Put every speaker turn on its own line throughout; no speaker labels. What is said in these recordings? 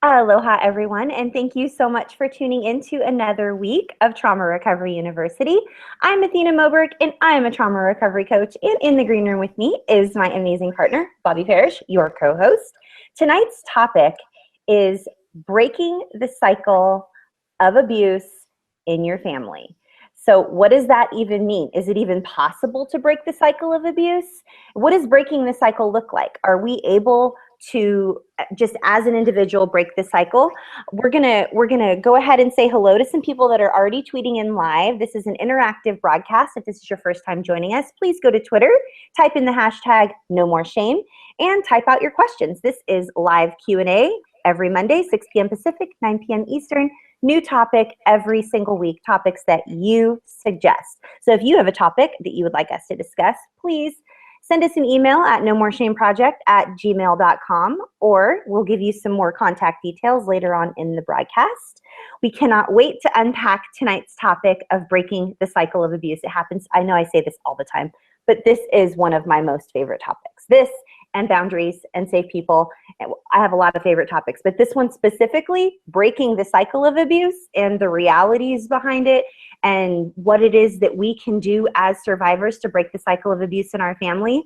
Aloha, everyone, and thank you so much for tuning in to another week of Trauma Recovery University. I'm Athena Moberg, and I am a trauma recovery coach, and in the green room with me is my amazing partner, Bobby Parrish, your co-host. Tonight's topic is breaking the cycle of abuse in your family. So what does that even mean? Is it even possible to break the cycle of abuse? What does breaking the cycle look like? Are we able to just as an individual break the cycle? We're gonna go ahead and say hello to some people that are already tweeting in live. This is an interactive broadcast. If this is your first time joining us, please go to Twitter, type in the hashtag No More Shame, and type out your questions. This is live Q&A every Monday, 6 p.m. Pacific, 9 p.m. Eastern. New topic every single week, topics that you suggest. So if you have a topic that you would like us to discuss, please send us an email at nomoreshameproject@gmail.com, or we'll give you some more contact details later on in the broadcast. We cannot wait to unpack tonight's topic of breaking the cycle of abuse. It happens, I know I say this all the time, but this is one of my most favorite topics. This and boundaries and safe people. I have a lot of favorite topics, but this one specifically, breaking the cycle of abuse and the realities behind it and what it is that we can do as survivors to break the cycle of abuse in our family.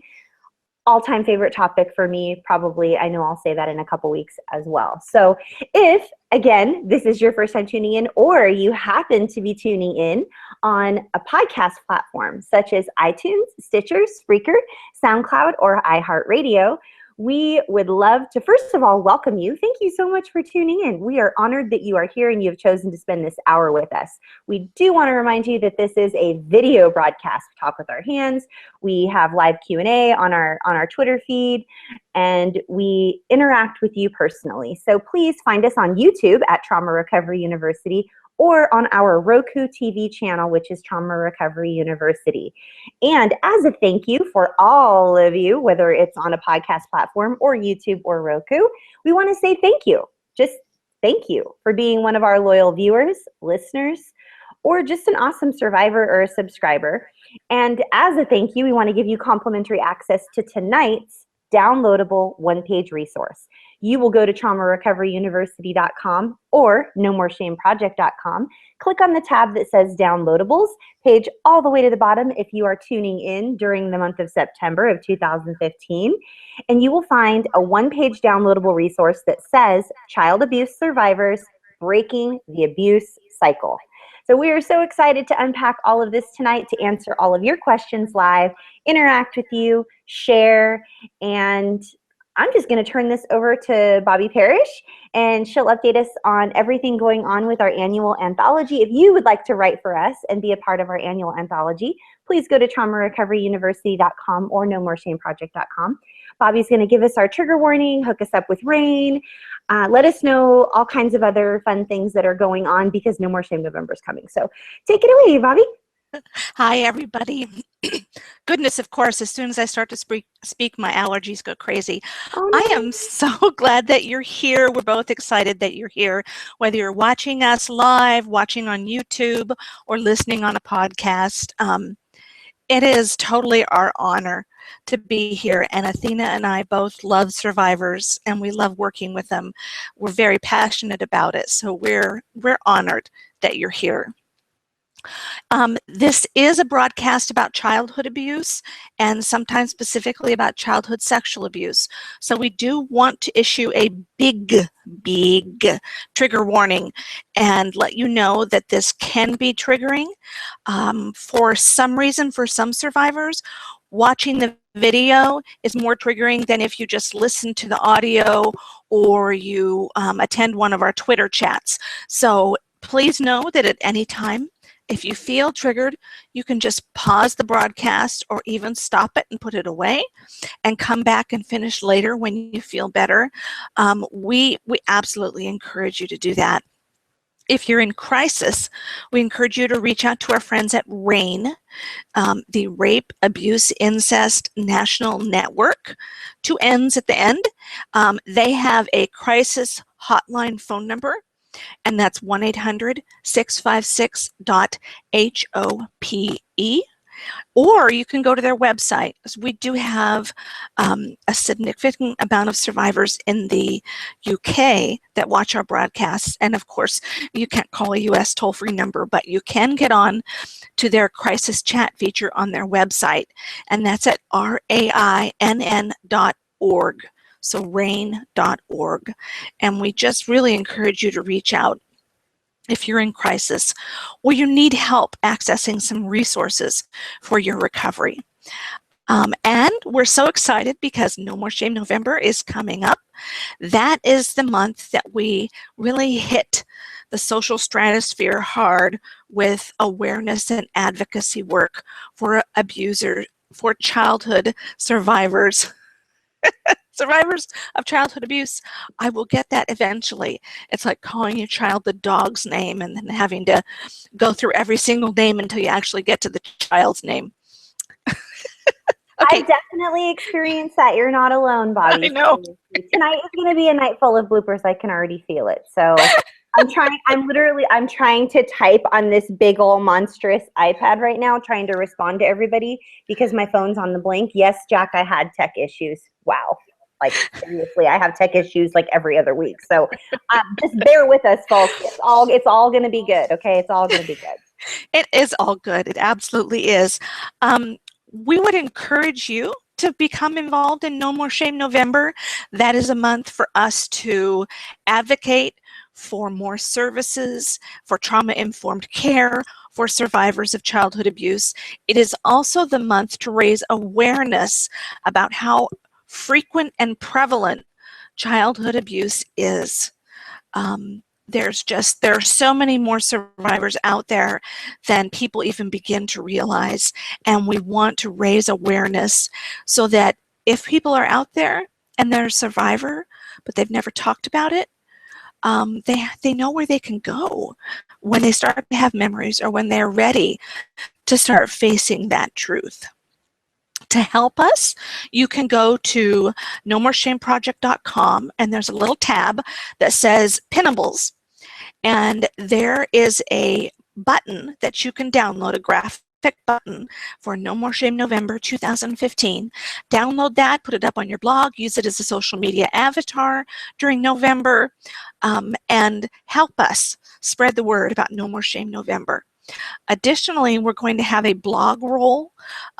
All-time favorite topic for me, probably. I know I'll say that in a couple weeks as well. So if, again, this is your first time tuning in, or you happen to be tuning in on a podcast platform such as iTunes, Stitcher, Spreaker, SoundCloud, or iHeartRadio, we would love to, first of all, welcome you. Thank you so much for tuning in. We are honored that you are here and you have chosen to spend this hour with us. We do want to remind you that this is a video broadcast. We talk with our hands. We have live Q&A on our Twitter feed, and we interact with you personally. So please find us on YouTube at Trauma Recovery University, or on our Roku TV channel, which is Trauma Recovery University. And as a thank you for all of you, whether it's on a podcast platform or YouTube or Roku, we want to say thank you. Just thank you for being one of our loyal viewers, listeners, or just an awesome survivor or a subscriber. And as a thank you, we want to give you complimentary access to tonight's downloadable one-page resource. You will go to traumarecoveryuniversity.com or nomoreshameproject.com. Click on the tab that says Downloadables, page all the way to the bottom if you are tuning in during the month of September of 2015. And you will find a one-page downloadable resource that says Child Abuse Survivors Breaking the Abuse Cycle. So we are so excited to unpack all of this tonight, to answer all of your questions live, interact with you, share, and I'm just going to turn this over to Bobby Parrish, and she'll update us on everything going on with our annual anthology. If you would like to write for us and be a part of our annual anthology, please go to traumarecoveryuniversity.com or nomoreshameproject.com. Bobby's going to give us our trigger warning, hook us up with rain, let us know all kinds of other fun things that are going on, because No More Shame November is coming. So take it away, Bobby.
Hi, everybody. Goodness, of course, as soon as I start to speak, my allergies go crazy.
Oh, no.
I am so glad that you're here. We're both excited that you're here, whether you're watching us live, watching on YouTube, or listening on a podcast. It is totally our honor to be here, and Athena and I both love survivors, and we love working with them. We're very passionate about it, so we're honored that you're here. This is a broadcast about childhood abuse, and sometimes specifically about childhood sexual abuse. So we do want to issue a big trigger warning and let you know that this can be triggering. For some reason, for some survivors, watching the video is more triggering than if you just listen to the audio or you attend one of our Twitter chats. So please know that at any time, if you feel triggered, you can just pause the broadcast or even stop it and put it away and come back and finish later when you feel better. We absolutely encourage you to do that. If you're in crisis, we encourage you to reach out to our friends at RAIN, the Rape, Abuse, Incest National Network, 2 N's at the end. They have a crisis hotline phone number, and that's 1-800-656-HOPE. Or you can go to their website. We do have a significant amount of survivors in the UK that watch our broadcasts. And of course, you can't call a US toll-free number, but you can get on to their crisis chat feature on their website. And that's at rainn.org. So rain.org. And we just really encourage you to reach out if you're in crisis or you need help accessing some resources for your recovery. And we're so excited because No More Shame November is coming up. That is the month that we really hit the social stratosphere hard with awareness and advocacy work for abusers, for childhood survivors. Survivors of childhood abuse. I will get that eventually. It's like calling your child the dog's name and then having to go through every single name until you actually get to the child's name.
Okay. I definitely experienced that. You're not alone, Bobby.
I know.
Tonight is going to be a night full of bloopers. I can already feel it. So I'm trying to type on this big old monstrous iPad right now, trying to respond to everybody because my phone's on the blink. Yes, Jack, I had tech issues. Wow. Like, seriously, I have tech issues like every other week. So just bear with us, folks. It's all going to be good. Okay. It's all going to be good.
It is all good. It absolutely is. We would encourage you to become involved in No More Shame November. That is a month for us to advocate for more services, for trauma-informed care, for survivors of childhood abuse. It is also the month to raise awareness about how frequent and prevalent childhood abuse is. There are so many more survivors out there than people even begin to realize. And we want to raise awareness so that if people are out there and they're a survivor, but they've never talked about it, they know where they can go when they start to have memories or when they're ready to start facing that truth. To help us, you can go to nomoreshameproject.com and there's a little tab that says Pinnables. And there is a button that you can download, a graphic button for No More Shame November 2015. Download that, put it up on your blog, use it as a social media avatar during November, and help us spread the word about No More Shame November. Additionally, we're going to have a blog roll.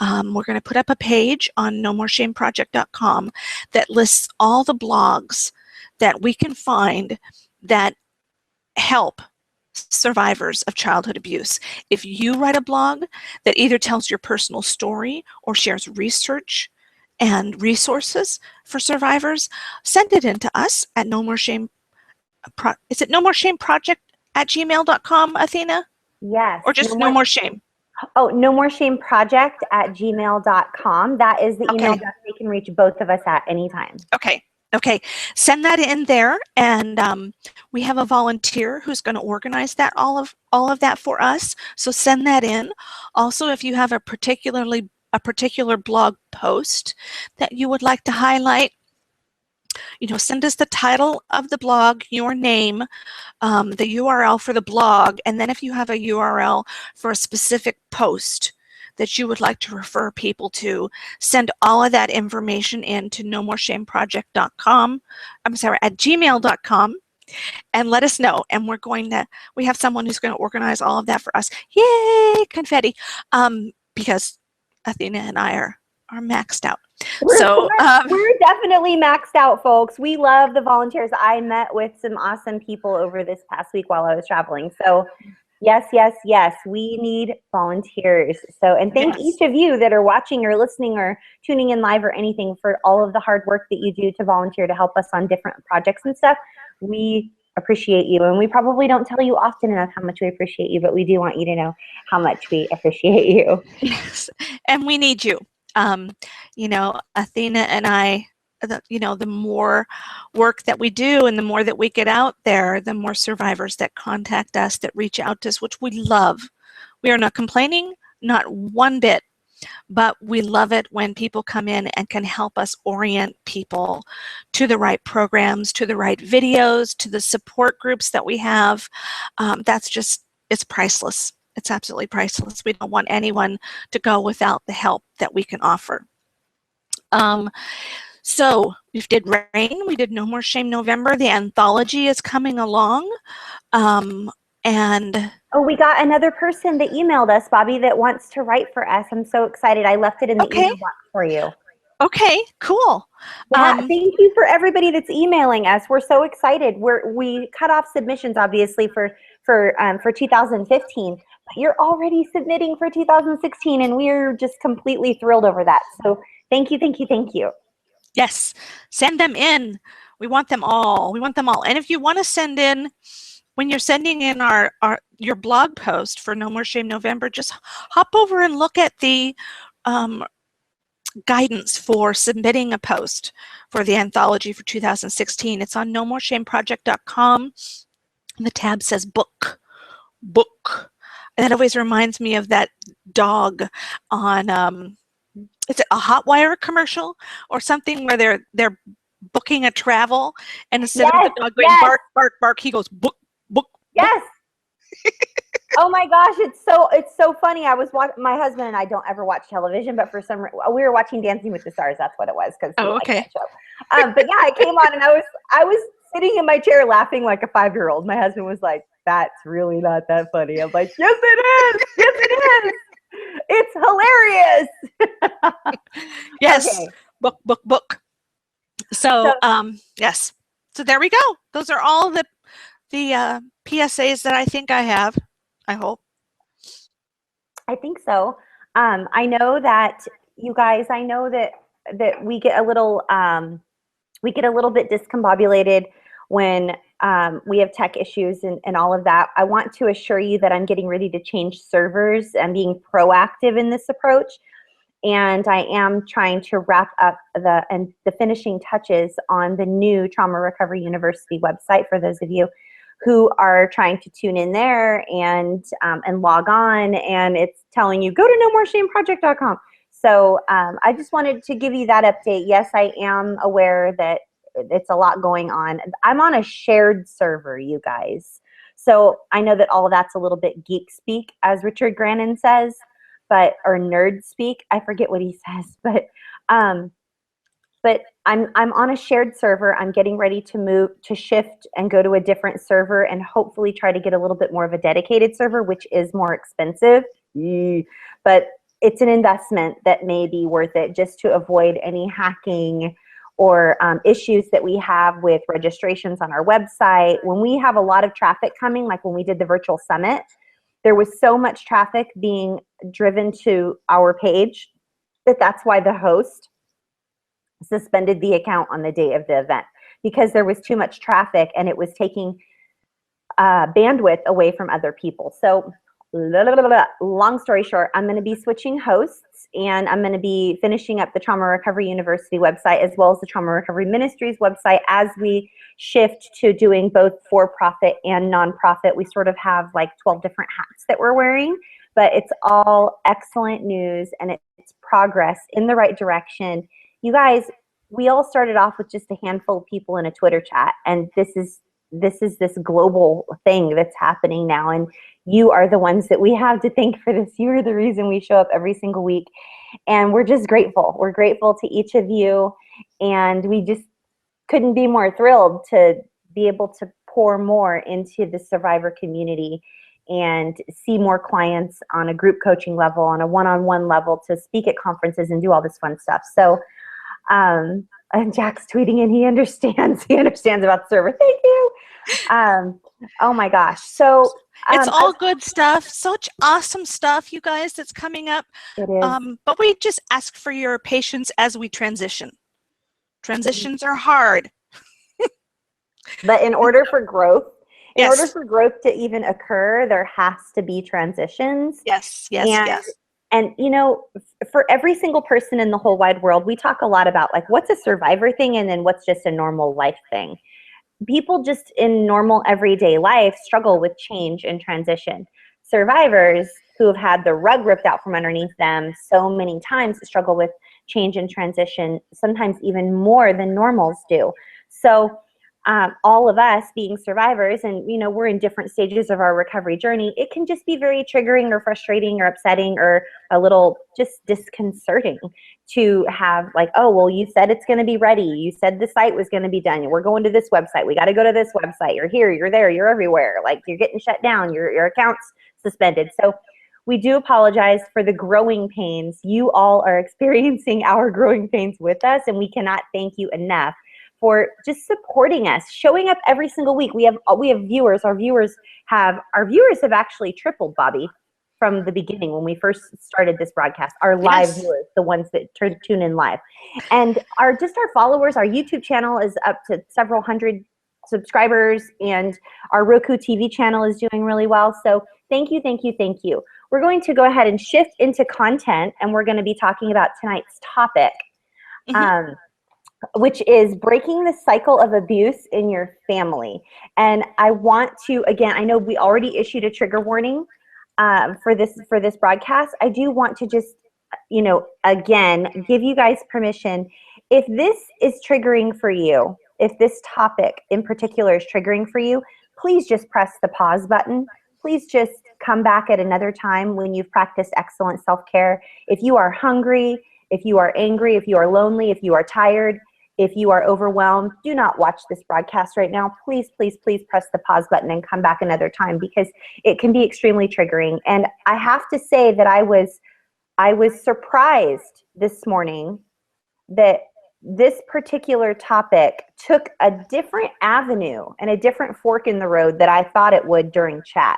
We're going to put up a page on nomoreshameproject.com that lists all the blogs that we can find that help survivors of childhood abuse. If you write a blog that either tells your personal story or shares research and resources for survivors, send it in to us at No More Shame. Is it nomoreshameproject@gmail.com, Athena?
Yes.
Or just No More Shame?
Oh, nomoreshameproject@gmail.com. That is the email address they can reach both of us at any time.
Okay. Send that in there, and we have a volunteer who's going to organize that all of that for us. So send that in. Also, if you have a particular blog post that you would like to highlight, send us the title of the blog, your name, the URL for the blog, and then if you have a URL for a specific post that you would like to refer people to, send all of that information in to nomoreshameproject.com. I'm sorry, at gmail.com, and let us know. And we have someone who's going to organize all of that for us. Yay, confetti! Because Athena and I are maxed out.
We're definitely maxed out, folks. We love the volunteers. I met with some awesome people over this past week while I was traveling. So yes, we need volunteers. So, and thank each of you that are watching or listening or tuning in live or anything for all of the hard work that you do to volunteer to help us on different projects and stuff. We appreciate you, and we probably don't tell you often enough how much we appreciate you, but we do want you to know how much we appreciate you.
Yes, and we need you. Athena and I, the more work that we do and the more that we get out there, the more survivors that contact us, that reach out to us, which we love. We are not complaining, not one bit, but we love it when people come in and can help us orient people to the right programs, to the right videos, to the support groups that we have. It's priceless. It's absolutely priceless. We don't want anyone to go without the help that we can offer. So we did Rain, we did No More Shame November. The anthology is coming along. And
oh, we got another person that emailed us, Bobby, that wants to write for us. I'm so excited. I left it in the
okay,
email box for you.
okay, cool.
Yeah, thank you for everybody that's emailing us. We're so excited. We cut off submissions obviously for 2015, but you're already submitting for 2016, and we're just completely thrilled over that. So thank you, thank you, thank you.
Yes, send them in. We want them all. We want them all. And if you want to send in, when you're sending in your blog post for No More Shame November, just hop over and look at the guidance for submitting a post for the anthology for 2016. It's on nomoreshameproject.com. The tab says book. And that always reminds me of that dog on is it a Hotwire commercial or something where they're booking a travel, and instead of the dog going bark, bark, bark, he goes book.
Yes. Oh my gosh, it's so funny. I was my husband and I don't ever watch television, but for some reason we were watching Dancing with the Stars. That's what it was, because
okay.
That show. But yeah, I came on and I was sitting in my chair laughing like a 5-year-old. My husband was like, "That's really not that funny." I'm like, "Yes, it is. Yes, it is. It's hilarious."
Yes.
Okay.
Book. So yes. So there we go. Those are all the PSAs that I think I have. I hope.
I think so. I know that you guys. I know that we get a little bit discombobulated when we have tech issues and all of that. I want to assure you that I'm getting ready to change servers and being proactive in this approach. And I am trying to wrap up the finishing touches on the new Trauma Recovery University website for those of you who are trying to tune in there and log on, and it's telling you go to nomoreshameproject.com. So I just wanted to give you that update. Yes, I am aware that it's a lot going on. I'm on a shared server, you guys. So I know that all of that's a little bit geek speak, as Richard Grannon says, or nerd speak. I forget what he says, but I'm on a shared server. I'm getting ready to shift and go to a different server and hopefully try to get a little bit more of a dedicated server, which is more expensive. But it's an investment that may be worth it, just to avoid any hacking or issues that we have with registrations on our website. When we have a lot of traffic coming, like when we did the virtual summit, there was so much traffic being driven to our page that's why the host suspended the account on the day of the event, because there was too much traffic and it was taking bandwidth away from other people. So long story short, I'm going to be switching hosts, and I'm going to be finishing up the Trauma Recovery University website as well as the Trauma Recovery Ministries website as we shift to doing both for-profit and nonprofit. We sort of have like 12 different hats that we're wearing, but it's all excellent news and it's progress in the right direction. You guys, we all started off with just a handful of people in a Twitter chat, and this is this global thing that's happening now, and you are the ones that we have to thank for this. You are the reason we show up every single week, and we're just grateful. We're grateful to each of you, and we just couldn't be more thrilled to be able to pour more into the survivor community and see more clients on a group coaching level, on a one-on-one level, to speak at conferences and do all this fun stuff. So and Jack's tweeting and he understands about the server. Thank you. Oh my gosh. So
it's all good stuff. Such awesome stuff, you guys, that's coming up.
It is.
But we just ask for your patience as we transition. Transitions are hard.
But in order for growth, in
yes.
order for growth to even occur, there has to be transitions.
Yes.
And you know, for every single person in the whole wide world, we talk a lot about like what's a survivor thing and then what's just a normal life thing. People just in normal everyday life struggle with change and transition. Survivors who have had the rug ripped out from underneath them so many times struggle with change and transition, sometimes even more than normals do. So all of us being survivors, and we're in different stages of our recovery journey, it can just be very triggering or frustrating or upsetting or a little just disconcerting to have like, oh, well, you said it's going to be ready. You said the site was going to be done. We're going to this website. We got to go to this website. You're here, you're there, you're everywhere. Like, you're getting shut down. Your account's suspended. So we do apologize for the growing pains. You all are experiencing our growing pains with us, and we cannot thank you enough for just supporting us, showing up every single week. We have viewers. Our viewers have actually tripled, Bobby, from the beginning when we first started this broadcast. Our live viewers, the ones that tune in live, and our followers. Our YouTube channel is up to several hundred subscribers, and our Roku TV channel is doing really well. So thank you, thank you, thank you. We're going to go ahead and shift into content, and we're going to be talking about tonight's topic. Which is breaking the cycle of abuse in your family. And I want to, again, I know we already issued a trigger warning for this broadcast. I do want to just, again, give you guys permission. If this is triggering for you, if this topic in particular is triggering for you, please just press the pause button. Please just come back at another time when you've practiced excellent self-care. If you are hungry, if you are angry, if you are lonely, if you are tired, if you are overwhelmed, do not watch this broadcast right now. Please, please, please press the pause button and come back another time, because it can be extremely triggering. And I have to say that I was surprised this morning that this particular topic took a different avenue and a different fork in the road that I thought it would during chat.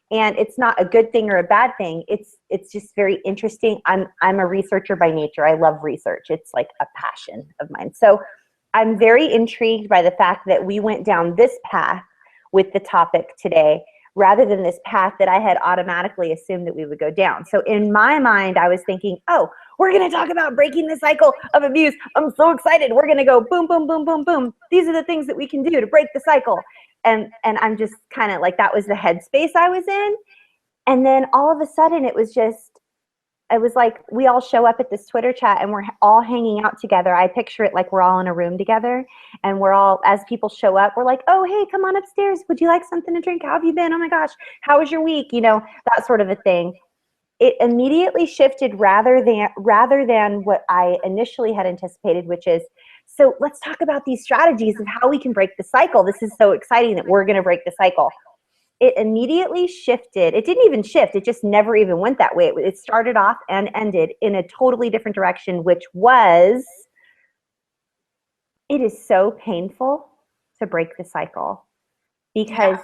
And it's not a good thing or a bad thing. It's just very interesting. I'm a researcher by nature. I love research. It's like a passion of mine. So I'm very intrigued by the fact that we went down this path with the topic today, rather than this path that I had automatically assumed that we would go down. So in my mind, I was thinking, oh, we're going to talk about breaking the cycle of abuse. I'm so excited. We're going to go boom, boom, boom, boom, boom. These are the things that we can do to break the cycle. And I'm just kind of like, that was the headspace I was in. And then all of a sudden it was like we all show up at this Twitter chat and we're all hanging out together. I picture it like we're all in a room together, and we're all, as people show up, we're like, oh, hey, come on upstairs. Would you like something to drink? How have you been? Oh my gosh, how was your week? That sort of a thing. It immediately shifted rather than what I initially had anticipated, which is, so let's talk about these strategies of how we can break the cycle. This is so exciting that we're going to break the cycle. It immediately shifted. It didn't even shift. It just never even went that way. It started off and ended in a totally different direction, which was, it is so painful to break the cycle, because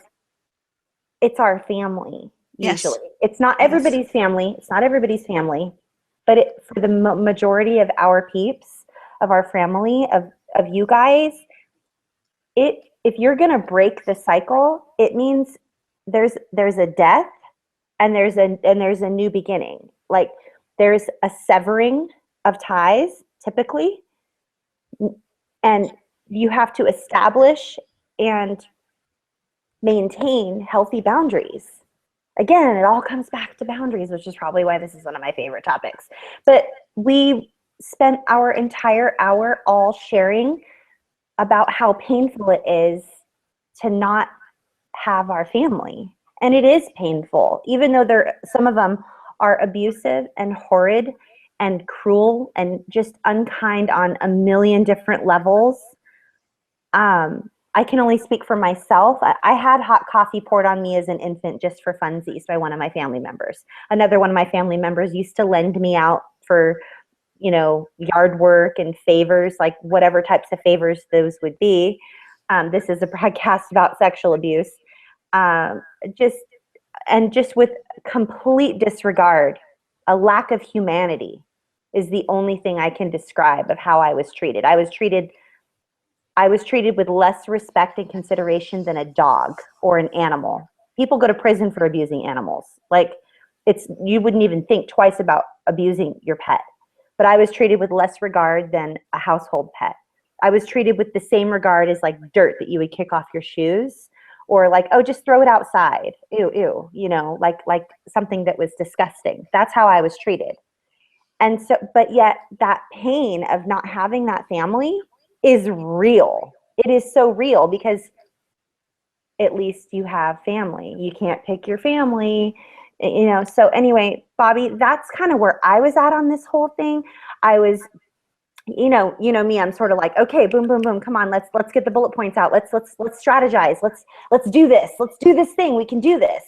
it's our family. Usually, it's not everybody's family. It's not everybody's family, but for the majority of our peeps, of our family, of you guys, if you're gonna break the cycle, it means there's a death and there's a new beginning. Like, there's a severing of ties typically, and you have to establish and maintain healthy boundaries. Again, it all comes back to boundaries, which is probably why this is one of my favorite topics. But we spent our entire hour all sharing about how painful it is to not have our family. And it is painful, even though some of them are abusive and horrid and cruel and just unkind on a million different levels. I can only speak for myself. I had hot coffee poured on me as an infant just for funsies by one of my family members. Another one of my family members used to lend me out for, yard work and favors, like whatever types of favors those would be. This is a broadcast about sexual abuse. Just with complete disregard, a lack of humanity is the only thing I can describe of how I was treated. I was treated with less respect and consideration than a dog or an animal. People go to prison for abusing animals. Like, you wouldn't even think twice about abusing your pet. But I was treated with less regard than a household pet. I was treated with the same regard as like dirt that you would kick off your shoes, or like, oh, just throw it outside. Ew, ew, like something that was disgusting. That's how I was treated. And so, but yet that pain of not having that family is real. it is so real because at least you have family. You can't pick your family, you know. So anyway, Bobby, that's kind of where I was at on this whole thing. I was, you know me, I'm sort of like, okay, boom, boom, boom, come on, let's get the bullet points out. Let's strategize. Let's do this. Let's do this thing. We can do this.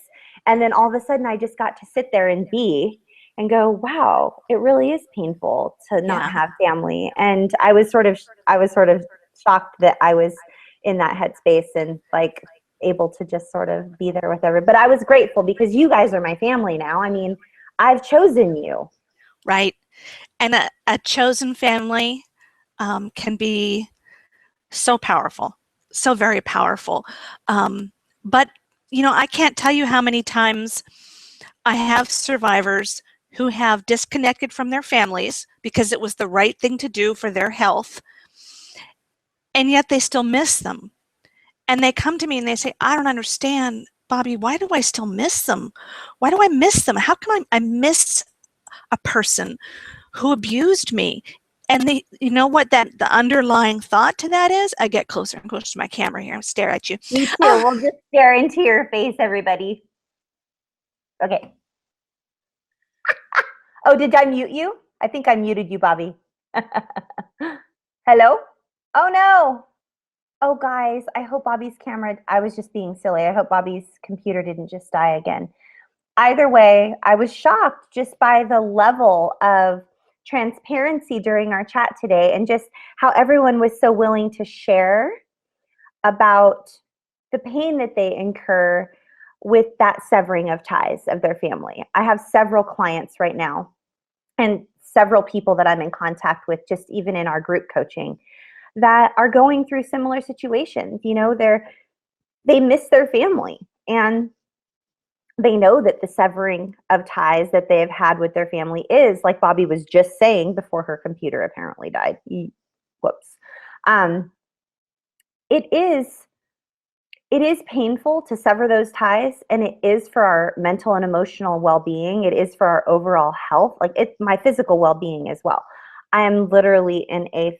And then all of a sudden I just got to sit there and be and go, wow, it really is painful to not
Yeah.
have family. And I was sort of shocked that I was in that headspace and like able to just sort of be there with everybody. But I was grateful because you guys are my family now. I mean, I've chosen you.
Right. And a chosen family can be so powerful, so very powerful. But, you know, I can't tell you how many times I have survivors who have disconnected from their families because it was the right thing to do for their health, and yet they still miss them. And they come to me and they say, I don't understand, Bobby, why do I still miss them? Why do I miss them? How come I miss a person who abused me? And they, you know what the underlying thought to that is? I get closer and closer to my camera here and stare at you.
Me too. We'll just stare into your face, everybody. Okay. Oh, did I mute you? I think I muted you, Bobby. Hello? Oh, no. Oh, guys, I hope Bobby's camera, I was just being silly. I hope Bobby's computer didn't just die again. Either way, I was shocked just by the level of transparency during our chat today and just how everyone was so willing to share about the pain that they incur with that severing of ties of their family. I have several clients right now and several people that I'm in contact with, just even in our group coaching, that are going through similar situations. You know, they miss their family and they know that the severing of ties that they have had with their family is, like Bobby was just saying before her computer apparently died. Whoops. It is painful to sever those ties, and it is for our mental and emotional well-being. It is for our overall health, like it's my physical well-being as well. I am literally in a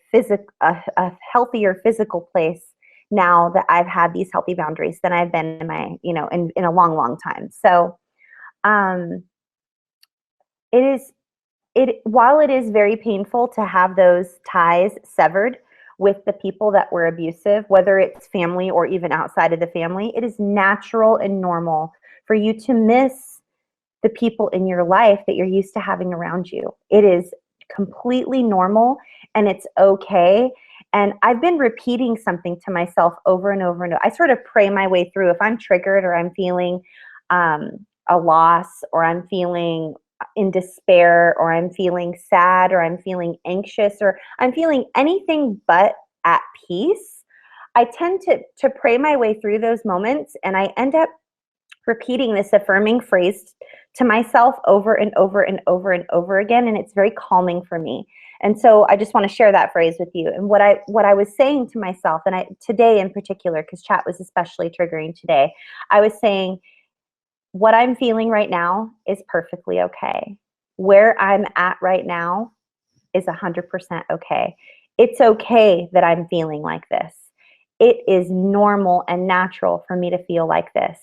healthier physical place now that I've had these healthy boundaries than I've been in my, in a long, long time. So it is, while it is very painful to have those ties severed with the people that were abusive, whether it's family or even outside of the family, it is natural and normal for you to miss the people in your life that you're used to having around you. It is completely normal and it's okay. And I've been repeating something to myself over and over and over. I sort of pray my way through. If I'm triggered or I'm feeling a loss, or I'm feeling in despair, or I'm feeling sad, or I'm feeling anxious, or I'm feeling anything but at peace, I tend to pray my way through those moments, and I end up repeating this affirming phrase to myself over and over and over and over again, and it's very calming for me. And so I just want to share that phrase with you. And what I was saying to myself, and today in particular, because chat was especially triggering today, I was saying, what I'm feeling right now is perfectly okay. Where I'm at right now is 100% okay. It's okay that I'm feeling like this. It is normal and natural for me to feel like this.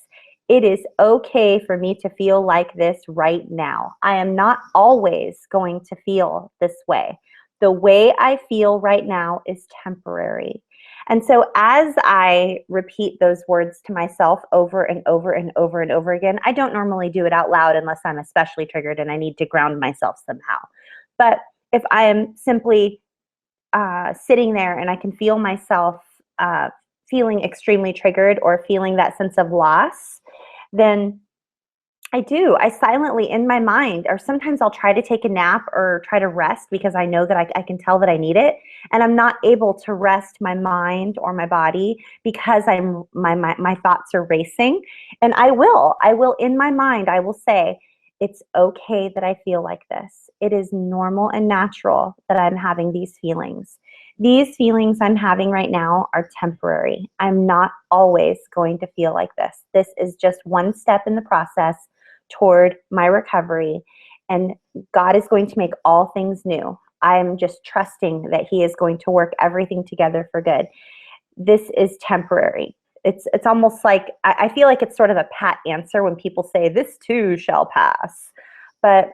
It is okay for me to feel like this right now. I am not always going to feel this way. The way I feel right now is temporary. And so as I repeat those words to myself over and over and over and over again, I don't normally do it out loud unless I'm especially triggered and I need to ground myself somehow. But if I am simply sitting there and I can feel myself feeling extremely triggered or feeling that sense of loss, then I silently in my mind, or sometimes I'll try to take a nap or try to rest because I know that I can tell that I need it. And I'm not able to rest my mind or my body because my thoughts are racing. And I will in my mind, I will say, it's okay that I feel like this. It is normal and natural that I'm having these feelings. These feelings I'm having right now are temporary. I'm not always going to feel like this. This is just one step in the process toward my recovery, and God is going to make all things new. I'm just trusting that He is going to work everything together for good. this is temporary. It's almost like, I feel like it's sort of a pat answer when people say, this too shall pass. But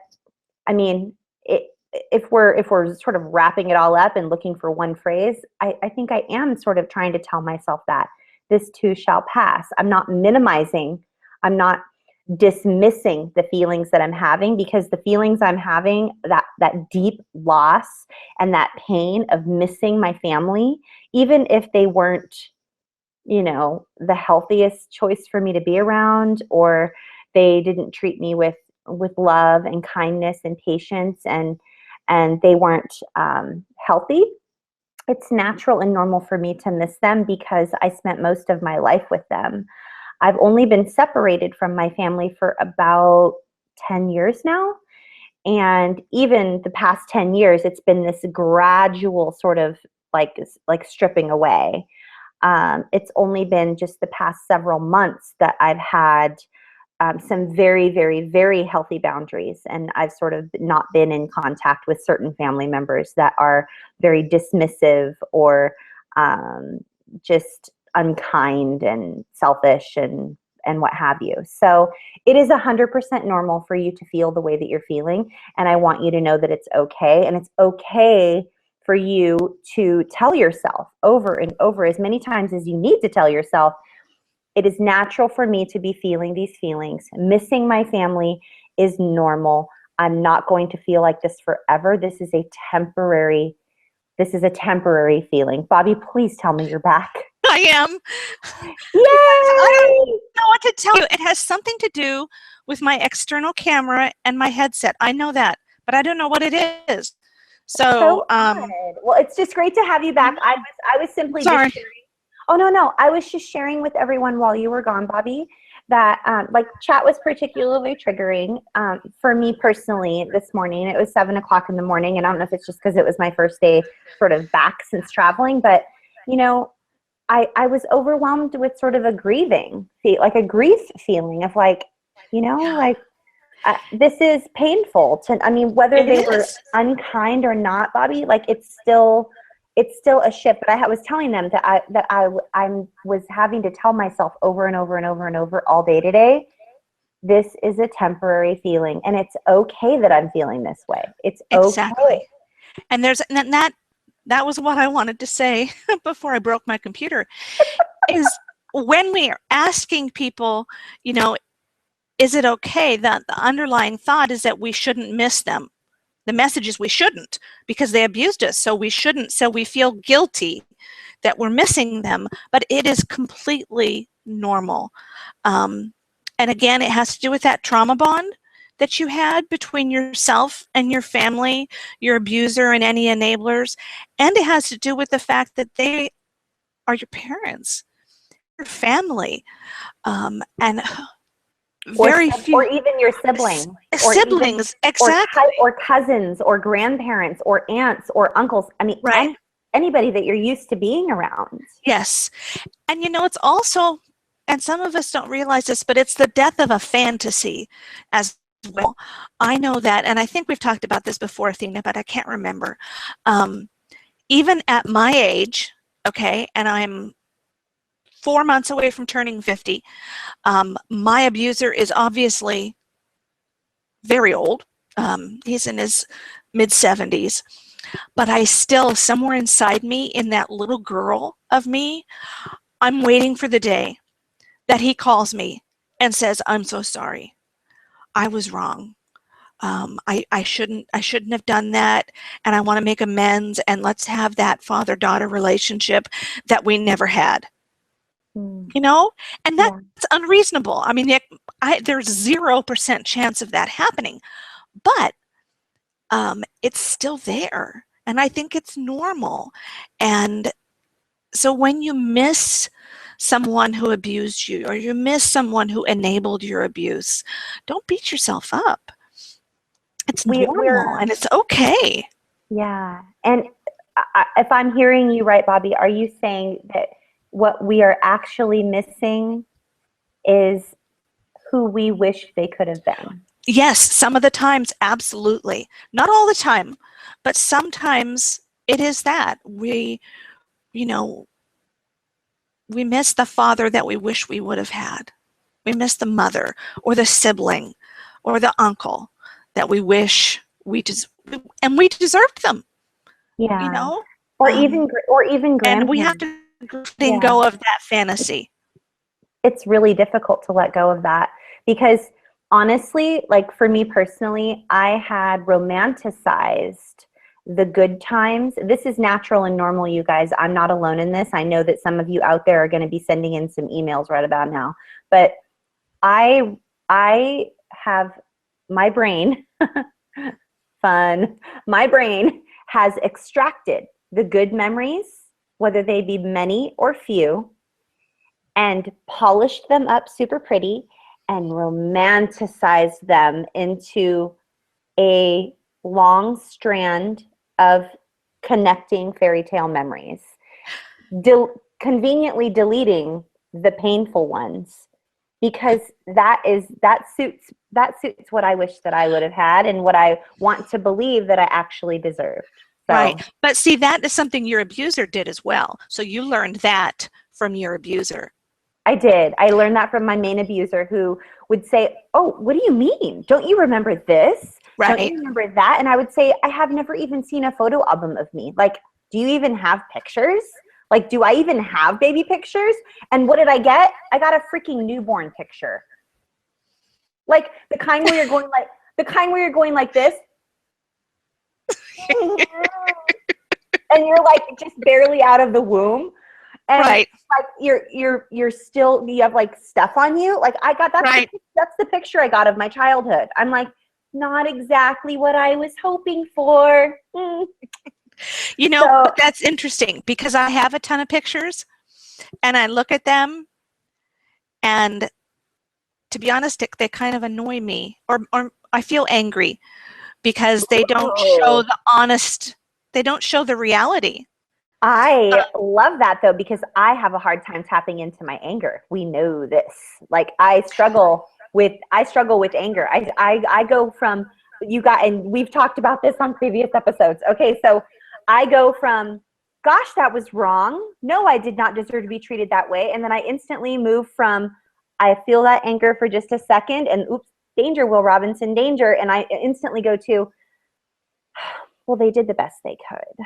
I mean, if we're sort of wrapping it all up and looking for one phrase, I think I am sort of trying to tell myself that this too shall pass. I'm not minimizing, I'm not dismissing the feelings that I'm having, because the feelings I'm having, that deep loss and that pain of missing my family, even if they weren't, the healthiest choice for me to be around, or they didn't treat me with love and kindness and patience, and they weren't healthy, it's natural and normal for me to miss them because I spent most of my life with them. I've only been separated from my family for about 10 years now. And even the past 10 years, it's been this gradual sort of like stripping away. It's only been just the past several months that I've had some very, very, very healthy boundaries. And I've sort of not been in contact with certain family members that are very dismissive or just unkind and selfish and what have you. So it is 100% normal for you to feel the way that you're feeling. And I want you to know that it's okay. And it's okay for you to tell yourself over and over, as many times as you need to tell yourself, it is natural for me to be feeling these feelings. Missing my family is normal. I'm not going to feel like this forever. This is a temporary feeling. Bobby, please tell me you're back.
I am.
Yay!
I don't know what to tell you. It has something to do with my external camera and my headset. I know that, but I don't know what it is. So
well, it's just great to have you back. I was simply
sorry.
just sharing. Oh, no. I was just sharing with everyone while you were gone, Bobby, that chat was particularly triggering for me personally this morning. It was 7 o'clock in the morning, and I don't know if it's just because it was my first day sort of back since traveling, but I was overwhelmed with sort of a grief feeling of this is painful whether they were unkind or not, Bobby, it's still a shift. But I was telling them that I was having to tell myself over and over and over and over all day today, this is a temporary feeling, and it's okay that I'm feeling this way. It's
exactly.
Okay.
And that was what I wanted to say before I broke my computer, is when we are asking people, is it okay, that the underlying thought is that we shouldn't miss them. The message is we shouldn't, because they abused us, so we shouldn't. So we feel guilty that we're missing them, but it is completely normal. And again, it has to do with that trauma bond that you had between yourself and your family, your abuser and any enablers. And it has to do with the fact that they are your parents, your family, and very few,
or even your siblings,
exactly,
or cousins, or grandparents, or aunts, or uncles.
right.
Anybody that you're used to being around.
Yes, and it's also, and some of us don't realize this, but it's the death of a fantasy as well. I know that, and I think we've talked about this before, Athena, but I can't remember. Even at my age, okay, and I'm 4 months away from turning 50, my abuser is obviously very old. He's in his mid-70s, but I still, somewhere inside me, in that little girl of me, I'm waiting for the day that he calls me and says, I'm so sorry. I was wrong. I shouldn't have done that, and I want to make amends, and let's have that father-daughter relationship that we never had. And that's unreasonable. There's 0% chance of that happening, but it's still there, and I think it's normal. And so when you miss someone who abused you, or you miss someone who enabled your abuse, don't beat yourself up. It's normal, and it's okay.
Yeah. And if I'm hearing you right, Bobby, are you saying that what we are actually missing is who we wish they could have been?
Yes, some of the times, absolutely. Not all the time, but sometimes it is that we, we miss the father that we wish we would have had. We miss the mother or the sibling or the uncle that we wish and we deserved them, you
Yeah.
know?
Or even
And we have
grandparents.
to letting
Yeah.
go of that fantasy.
It's really difficult to let go of that because honestly, like for me personally, I had romanticized the good times. This is natural and normal, you guys. I'm not alone in this. I know that some of you out there are going to be sending in some emails right about now. But I have my brain fun. My brain has extracted the good memories, whether they be many or few, and polished them up super pretty and romanticized them into a long strand of connecting fairy tale memories, conveniently deleting the painful ones because that suits what I wish that I would have had and what I want to believe that I actually deserved.
Right.
So
But see, that is something your abuser did as well. So you learned that from your abuser.
I did. I learned that from my main abuser who would say, "Oh, what do you mean? Don't you remember this? Don't
Right.
you remember that?" And I would say, "I have never even seen a photo album of me. Like, do you even have pictures? Like, do I even have baby pictures?" And what did I get? I got a freaking newborn picture. Like the kind where you're going like this. And you're like just barely out of the womb. And
Right.
like you're still, you have like stuff on you. Like I got
Right.
that's the picture I got of my childhood. I'm like, not exactly what I was hoping for.
You know,
So
but that's interesting because I have a ton of pictures and I look at them and to be honest, they kind of annoy me or I feel angry because they don't show they don't show the reality.
I love that though, because I have a hard time tapping into my anger. We know this. Like I struggle with anger. I go from and we've talked about this on previous episodes. Okay, so I go from, gosh, that was wrong. No, I did not deserve to be treated that way. And then I instantly move from, I feel that anger for just a second and oops, danger, Will Robinson, danger. And I instantly go to, well, they did the best they could.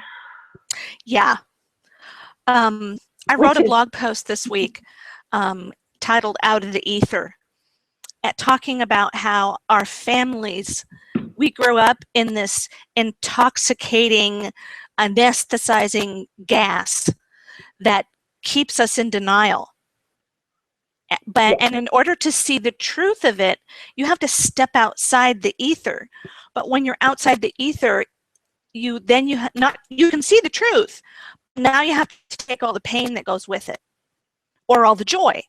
Yeah. I wrote
Which
a
is,
blog post this week titled Out of the Ether, talking about how our families, we grow up in this intoxicating, anesthetizing gas that keeps us in denial. But
yes.
and in order to see the truth of it, you have to step outside the ether. But when you're outside the ether, you can see the truth. Now you have to take all the pain that goes with it, or all the joy.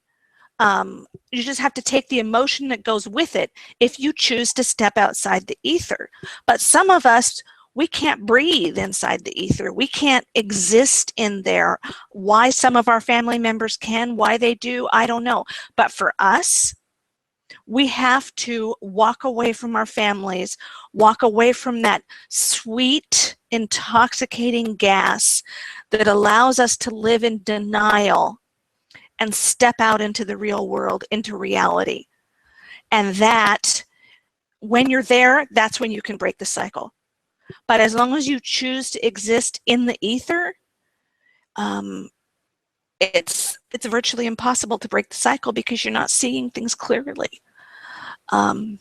You just have to take the emotion that goes with it if you choose to step outside the ether. But some of us, we can't breathe inside the ether. We can't exist in there. Why some of our family members can, why they do, I don't know. But for us, we have to walk away from our families, walk away from that sweet, intoxicating gas that allows us to live in denial and step out into the real world, into reality. And that, when you're there, that's when you can break the cycle. But as long as you choose to exist in the ether, it's virtually impossible to break the cycle because you're not seeing things clearly. But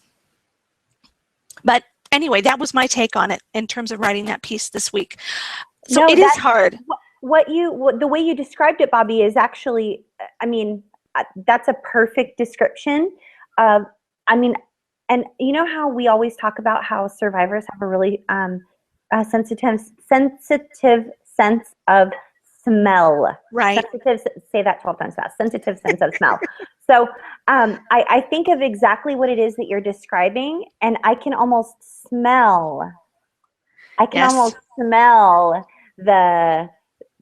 anyway, that was my take on it in terms of writing that piece this week. So
No,
it is hard.
The way you described it, Bobby, is actually, I mean, that's a perfect description. I mean, and you know how we always talk about how survivors have a really sensitive sense of smell.
Right.
Sensitive, say that 12 times fast. Sensitive sense of smell. So I think of exactly what it is that you're describing, and I can almost smell.
Yes.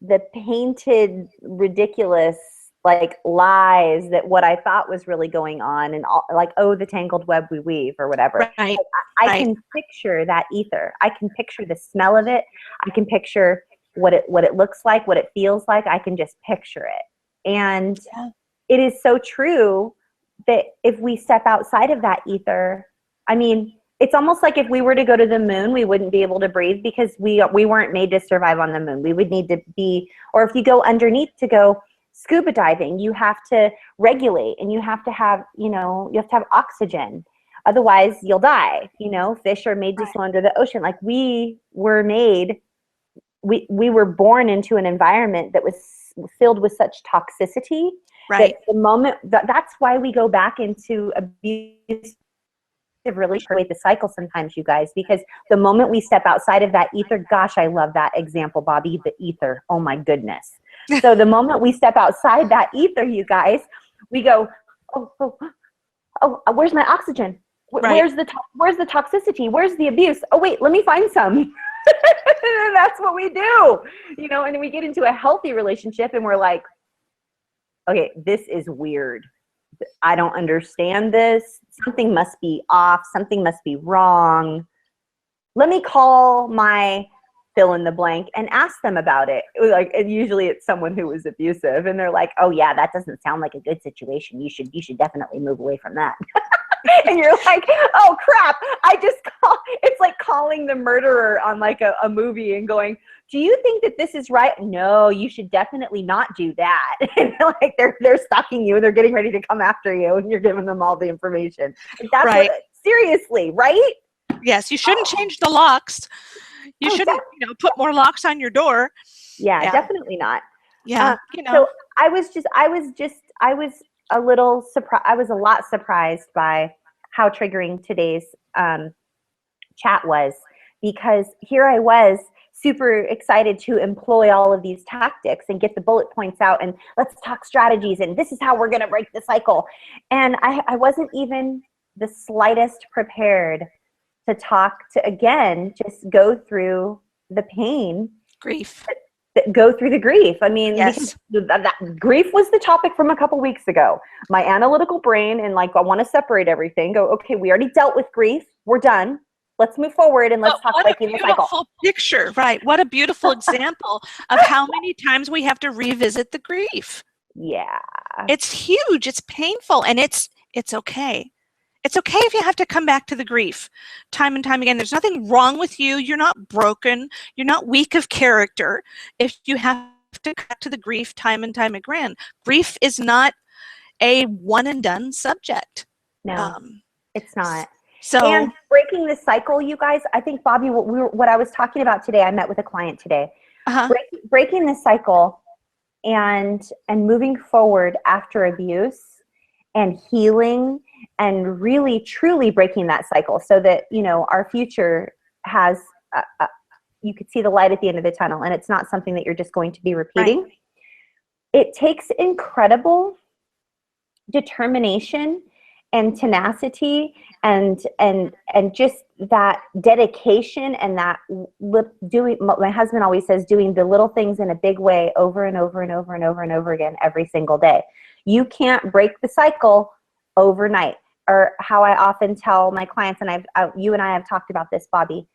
The painted, ridiculous, like lies that what I thought was really going on, and all, like, oh, the tangled web we weave or whatever.
Right.
I can picture that ether. I can picture the smell of it. I can picture what it looks like, what it feels like. I can just picture it. And
Yeah.
it is so true that if we step outside of that ether, I mean, it's almost like if we were to go to the moon, we wouldn't be able to breathe because we weren't made to survive on the moon. We would need to be, or if you go underneath to go scuba diving, you have to regulate and you have to have, you have to have oxygen. Otherwise you'll die. Fish are made to swim under the ocean. Like we were made, we were born into an environment that was filled with such toxicity.
Right.
That the moment that's why we go back into abuse really create the cycle sometimes, you guys, because the moment we step outside of that ether, gosh, I love that example, Bobby, the ether. Oh my goodness. So the moment we step outside that ether, you guys, we go, oh, where's my oxygen?
Right.
Where's the toxicity? Where's the abuse? Oh wait, let me find some. That's what we do, and we get into a healthy relationship and we're like, okay, this is weird. I don't understand this. Something must be off. Something must be wrong. Let me call my fill in the blank and ask them about it. And usually it's someone who was abusive and they're like, oh yeah, that doesn't sound like a good situation. You should definitely move away from that. And you're like, oh crap, it's like calling the murderer on like a movie and going, do you think that this is right? No, you should definitely not do that. And like they're stalking you and they're getting ready to come after you and you're giving them all the information. That's
right.
Seriously, right?
Yes, you shouldn't change the locks. You shouldn't, put more locks on your door.
Yeah, definitely not.
Yeah,
So I was a little surprised. I was a lot surprised by how triggering today's chat was, because here I was super excited to employ all of these tactics and get the bullet points out and let's talk strategies and this is how we're going to break the cycle. And I wasn't even the slightest prepared to talk to, again, just go through the pain.
Grief.
Go through the grief. I mean,
yes.
because that grief was the topic from a couple weeks ago. My analytical brain and like, I want to separate everything. Go, okay, we already dealt with grief. We're done. Let's move forward and let's talk breaking the cycle.
What a beautiful picture, right? What a beautiful example of how many times we have to revisit the grief.
Yeah.
It's huge. It's painful, and it's okay. It's okay if you have to come back to the grief time and time again. There's nothing wrong with you. You're not broken. You're not weak of character if you have to come back to the grief time and time again. Grief is not a one and done subject.
No, it's not.
So,
and breaking the cycle, you guys, I think, Bobby, what I was talking about today, I met with a client today. Breaking the cycle and moving forward after abuse and healing and really truly breaking that cycle so that, our future has, you could see the light at the end of the tunnel and it's not something that you're just going to be repeating. Right. It takes incredible determination and tenacity and just that dedication and that doing, my husband always says, doing the little things in a big way over and over and over and over and over again every single day. You can't break the cycle overnight. Or how I often tell my clients, and you and I have talked about this, Bobby,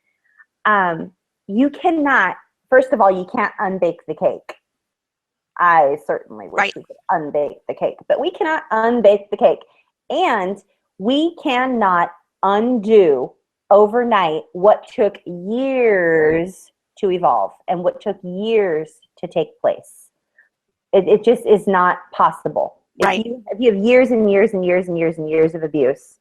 you cannot, first of all, you can't unbake the cake. I certainly wish we could unbake the cake, but we cannot unbake the cake. And we cannot undo overnight what took years to evolve and what took years to take place. It just is not possible.
Right.
If you have years and years and years and years and years of abuse,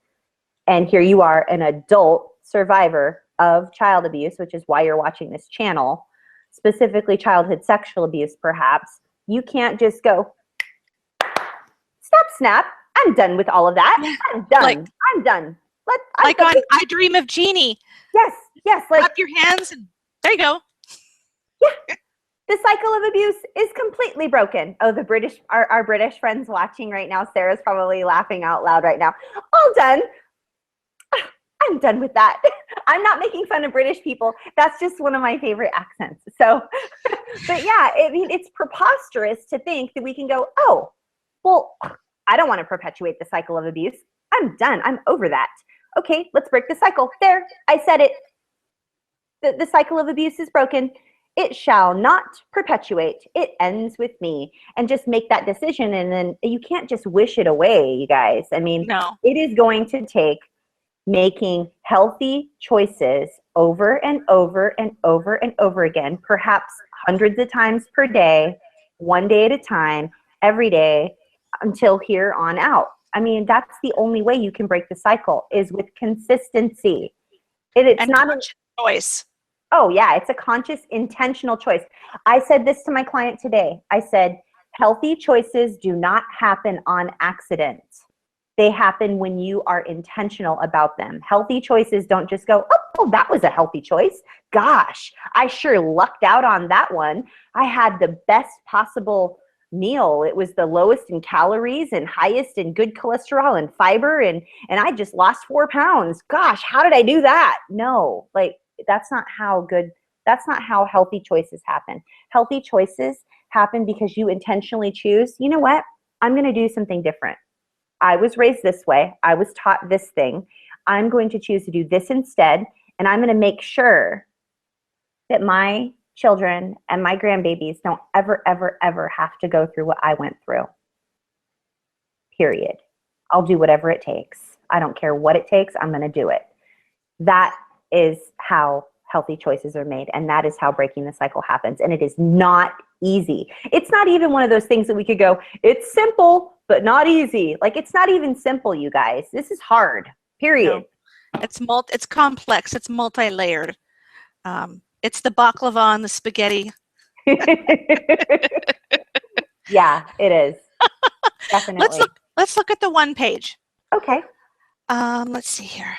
and here you are, an adult survivor of child abuse, which is why you're watching this channel, specifically childhood sexual abuse, perhaps, you can't just go, snap, I'm done with all of that. I'm done. I'm done.
On I Dream of Jeannie.
Yes. Like,
clap your hands and there you go.
Yeah. The cycle of abuse is completely broken. Oh, our British friends watching right now, Sarah's probably laughing out loud right now. All done. I'm done with that. I'm not making fun of British people. That's just one of my favorite accents. So, but yeah, it's preposterous to think that we can go, oh, well, I don't want to perpetuate the cycle of abuse. I'm done. I'm over that. Okay, let's break the cycle. There, I said it. The cycle of abuse is broken. It shall not perpetuate. It ends with me. And just make that decision. And then you can't just wish it away, you guys. I mean,
No.
it is going to take making healthy choices over and over and over and over again, perhaps hundreds of times per day, one day at a time, every day, until here on out. I mean, that's the only way you can break the cycle, is with consistency. It's
And
not
conscious choice.
Oh, yeah, it's a conscious, intentional choice. I said this to my client today. I said, healthy choices do not happen on accident. They happen when you are intentional about them. Healthy choices don't just go, oh, that was a healthy choice. Gosh, I sure lucked out on that one. I had the best possible meal. It was the lowest in calories and highest in good cholesterol and fiber, and I just lost 4 pounds. Gosh, how did I do that? No, like, that's not how healthy choices happen. Healthy choices happen because you intentionally choose, you know what? I'm going to do something different. I was raised this way. I was taught this thing. I'm going to choose to do this instead. And I'm going to make sure that my children and my grandbabies don't ever, ever, ever have to go through what I went through. Period. I'll do whatever it takes. I don't care what it takes. I'm going to do it. That is how healthy choices are made. And that is how breaking the cycle happens. And it is not easy. It's not even one of those things that we could go, it's simple, but not easy. Like, it's not even simple, you guys. This is hard, period.
No. It's complex. It's multi-layered. It's the baklava on the spaghetti.
Yeah, it is. Definitely.
Let's look at the one page.
Okay.
Let's see here.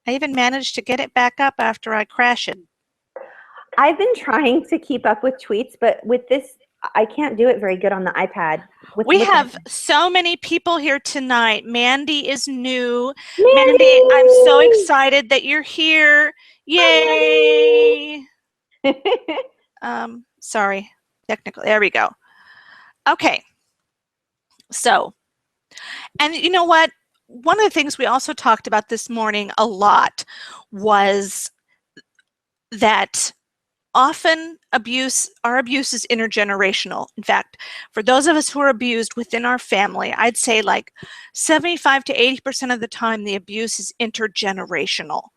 I even managed to get it back up after I crashed it.
I've been trying to keep up with tweets, but with this, I can't do it very good on the iPad.
We have so many people here tonight. Mandy is new.
Mandy,
I'm so excited that you're here. Yay! Sorry, technical. There we go. Okay. So, and you know what? One of the things we also talked about this morning a lot was that often our abuse is intergenerational. In fact, for those of us who are abused within our family, I'd say like 75 to 80% of the time the abuse is intergenerational.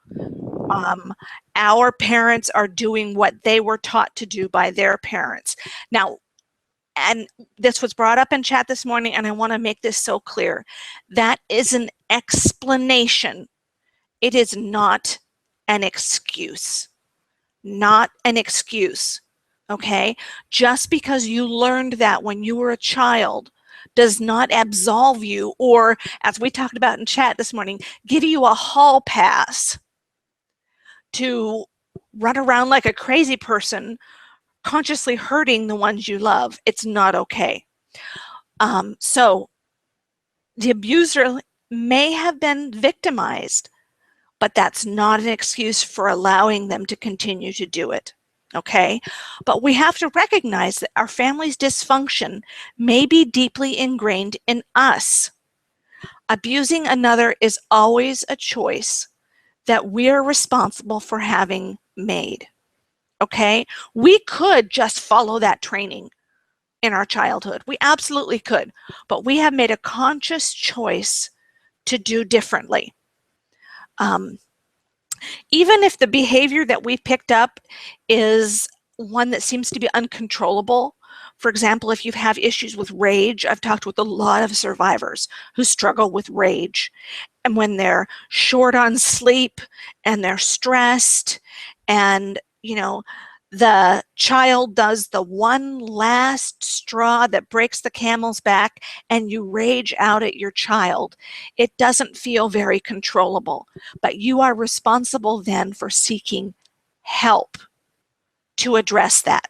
Our parents are doing what they were taught to do by their parents. Now, and this was brought up in chat this morning, and I want to make this so clear. That is an explanation. It is not an excuse. Not an excuse, okay? Just because you learned that when you were a child does not absolve you, or, as we talked about in chat this morning, give you a hall pass to run around like a crazy person, consciously hurting the ones you love. It's not okay. So the abuser may have been victimized, but that's not an excuse for allowing them to continue to do it, okay? But we have to recognize that our family's dysfunction may be deeply ingrained in us. Abusing another is always a choice that we're responsible for having made, okay? We could just follow that training in our childhood. We absolutely could, but we have made a conscious choice to do differently. Even if the behavior that we picked up is one that seems to be uncontrollable, for example, if you have issues with rage, I've talked with a lot of survivors who struggle with rage. And when they're short on sleep and they're stressed and, you know, the child does the one last straw that breaks the camel's back and you rage out at your child, it doesn't feel very controllable. But you are responsible then for seeking help to address that.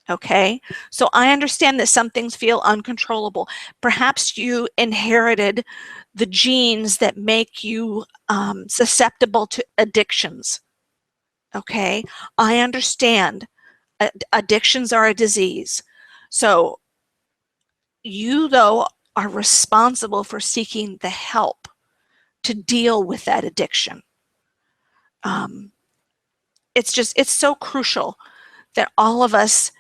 Okay, so I understand that some things feel uncontrollable. Perhaps you inherited the genes that make you susceptible to addictions. Okay, I understand. Addictions are a disease. So you, though, are responsible for seeking the help to deal with that addiction. It's so crucial that all of us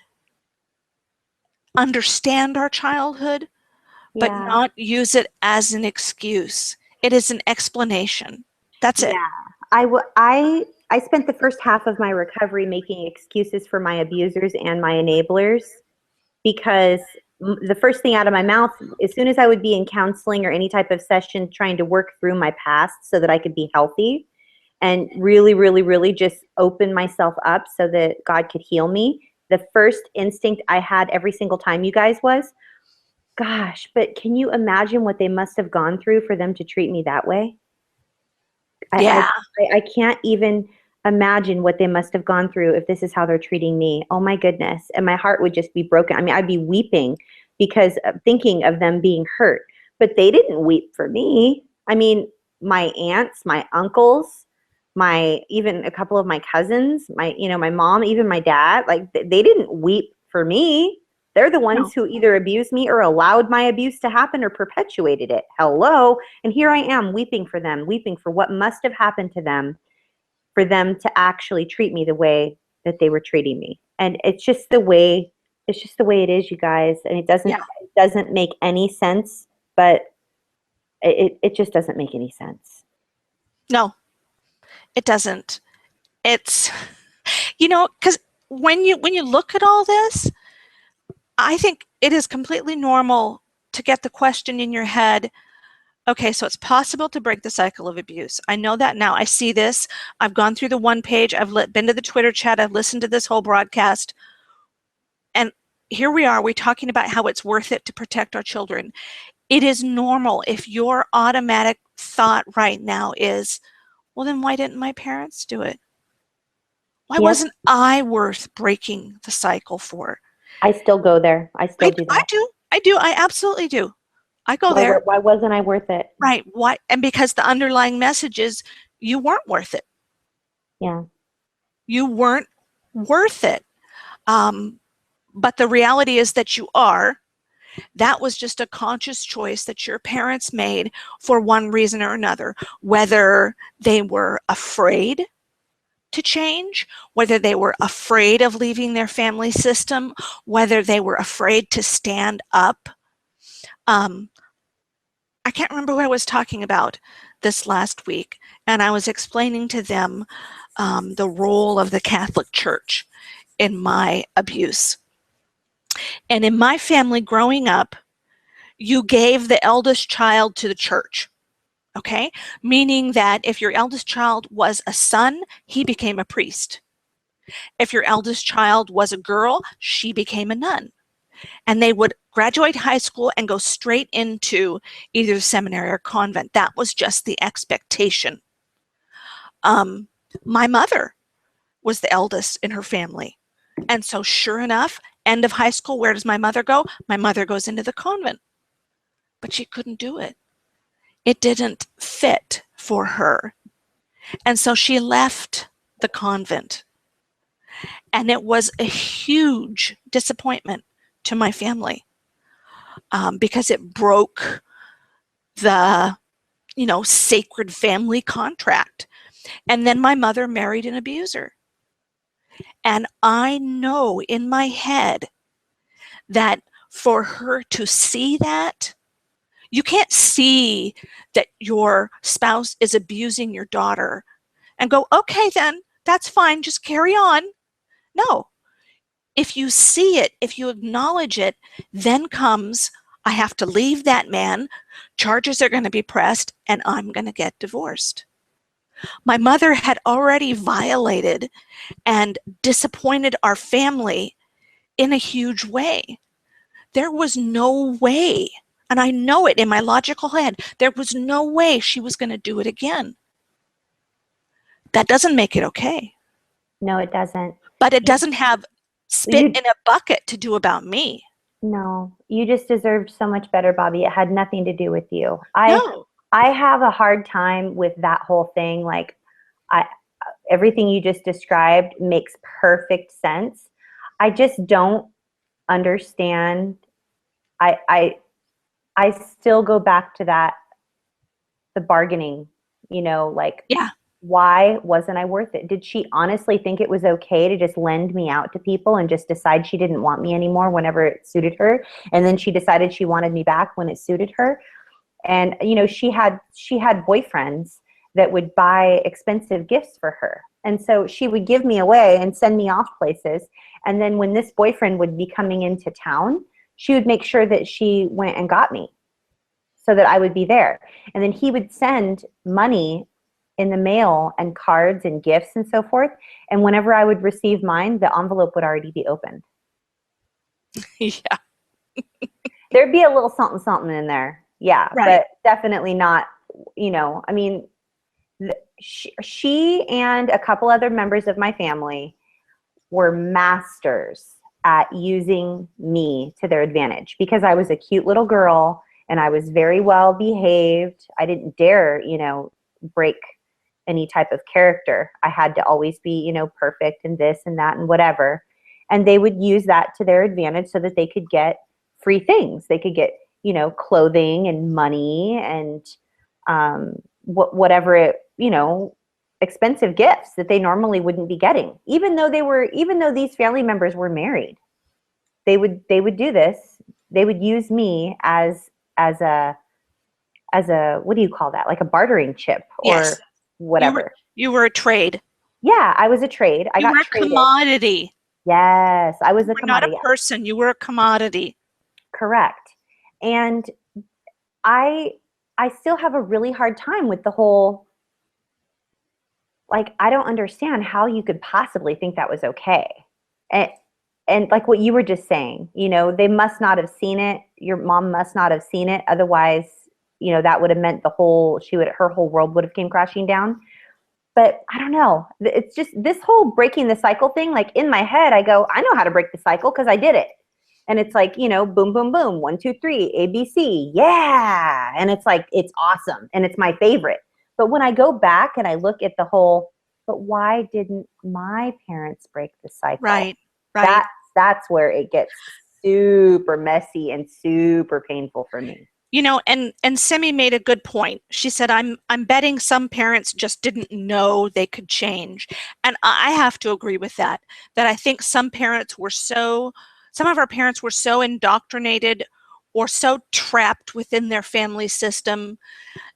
understand our childhood, but
Yeah.
not use it as an excuse. It is an explanation. That's it.
Yeah. I spent the first half of my recovery making excuses for my abusers and my enablers because the first thing out of my mouth, as soon as I would be in counseling or any type of session trying to work through my past so that I could be healthy and really, really, really just open myself up so that God could heal me, the first instinct I had every single time, you guys, was, gosh, but can you imagine what they must have gone through for them to treat me that way? I,
Yeah.
I can't even imagine what they must have gone through if this is how they're treating me. Oh my goodness. And my heart would just be broken. I mean, I'd be weeping because of thinking of them being hurt. But they didn't weep for me. I mean, my aunts, my uncles, my even a couple of my cousins, my mom, even my dad, like they didn't weep for me. They're the
No.
ones who either abused me or allowed my abuse to happen or perpetuated it. Hello. And here I am weeping for them, weeping for what must have happened to them for them to actually treat me the way that they were treating me. And it's just the way it is, you guys. And
Yeah.
it doesn't make any sense, but it just doesn't make any sense.
No, it doesn't. It's, because when you look at all this, I think it is completely normal to get the question in your head, okay, so it's possible to break the cycle of abuse. I know that now. I see this. I've gone through the one page. I've been to the Twitter chat. I've listened to this whole broadcast. And here we are. We're talking about how it's worth it to protect our children. It is normal if your automatic thought right now is, well, then why didn't my parents do it? Why
Yep.
wasn't I worth breaking the cycle for?
I still go there. I still do
I
that.
do. I do. I absolutely do. I go there.
Why wasn't I worth it?
Right. Why? And because the underlying message is you weren't worth it.
Yeah.
You weren't worth it. Um, but the reality is that you are. That was just a conscious choice that your parents made for one reason or another, whether they were afraid to change, whether they were afraid of leaving their family system, whether they were afraid to stand up. Um, I can't remember what I was talking about this last week, and I was explaining to them the role of the Catholic Church in my abuse. And in my family growing up, you gave the eldest child to the church, okay? Meaning that if your eldest child was a son, he became a priest. If your eldest child was a girl, she became a nun. And they would graduate high school and go straight into either seminary or convent. That was just the expectation. Um, my mother was the eldest in her family. And so, sure enough, end of high school, where does my mother go? My mother goes into the convent. But she couldn't do it. It didn't fit for her. And so she left the convent. And it was a huge disappointment to my family because it broke the, sacred family contract. And then my mother married an abuser. And I know in my head that for her to see that, you can't see that your spouse is abusing your daughter and go, okay, then that's fine, just carry on. No. If you see it, if you acknowledge it, then comes, I have to leave that man, charges are going to be pressed, and I'm going to get divorced. My mother had already violated and disappointed our family in a huge way. There was no way, and I know it in my logical head, there was no way she was going to do it again. That doesn't make it okay.
No, it doesn't.
But it doesn't have spit
You
in a bucket to do about me.
No, you just deserved so much better, Bobby. It had nothing to do with you.
No.
I have a hard time with that whole thing. Like I everything you just described makes perfect sense. I just don't understand. I I I still go back to that the bargaining, like
Yeah.
why wasn't I worth it? Did she honestly think it was okay to just lend me out to people and just decide she didn't want me anymore whenever it suited her? And then she decided she wanted me back when it suited her. And, you know, she had boyfriends that would buy expensive gifts for her. And so she would give me away and send me off places. And then when this boyfriend would be coming into town, she would make sure that she went and got me so that I would be there. And then he would send money in the mail and cards and gifts and so forth. And whenever I would receive mine, the envelope would already be opened.
Yeah.
There'd be a little something, something in there. Yeah.
Right.
But definitely not, you know, I mean, she and a couple other members of my family were masters at using me to their advantage because I was a cute little girl and I was very well behaved. I didn't dare, you know, break any type of character. I had to always be, you know, perfect and this and that and whatever. And they would use that to their advantage so that they could get free things. They could get, you know, clothing and money and whatever it, you know, expensive gifts that they normally wouldn't be getting. Even though these family members were married, they would do this. They would use me as a what do you call that? Like a bartering chip or
Yes.
whatever.
You were a trade.
Yeah, I was a trade. I got traded.
You were a commodity.
Yes, I was a
You were not
commodity.
a person. You were a commodity.
Correct. And I still have a really hard time with the whole, like, I don't understand how you could possibly think that was okay. And like what you were just saying, you know, they must not have seen it. Your mom must not have seen it. Otherwise, you know, that would have meant her whole world would have came crashing down. But I don't know. It's just this whole breaking the cycle thing. Like in my head, I go, I know how to break the cycle because I did it. And it's like, you know, boom, boom, boom, 1, 2, 3, ABC. Yeah. And it's like, it's awesome. And it's my favorite. But when I go back and I look at the whole, but why didn't my parents break the cycle?
Right. Right.
That's where it gets super messy and super painful for me.
You know, and Simi made a good point. She said, I'm betting some parents just didn't know they could change. And I have to agree with that I think some of our parents were so indoctrinated or so trapped within their family system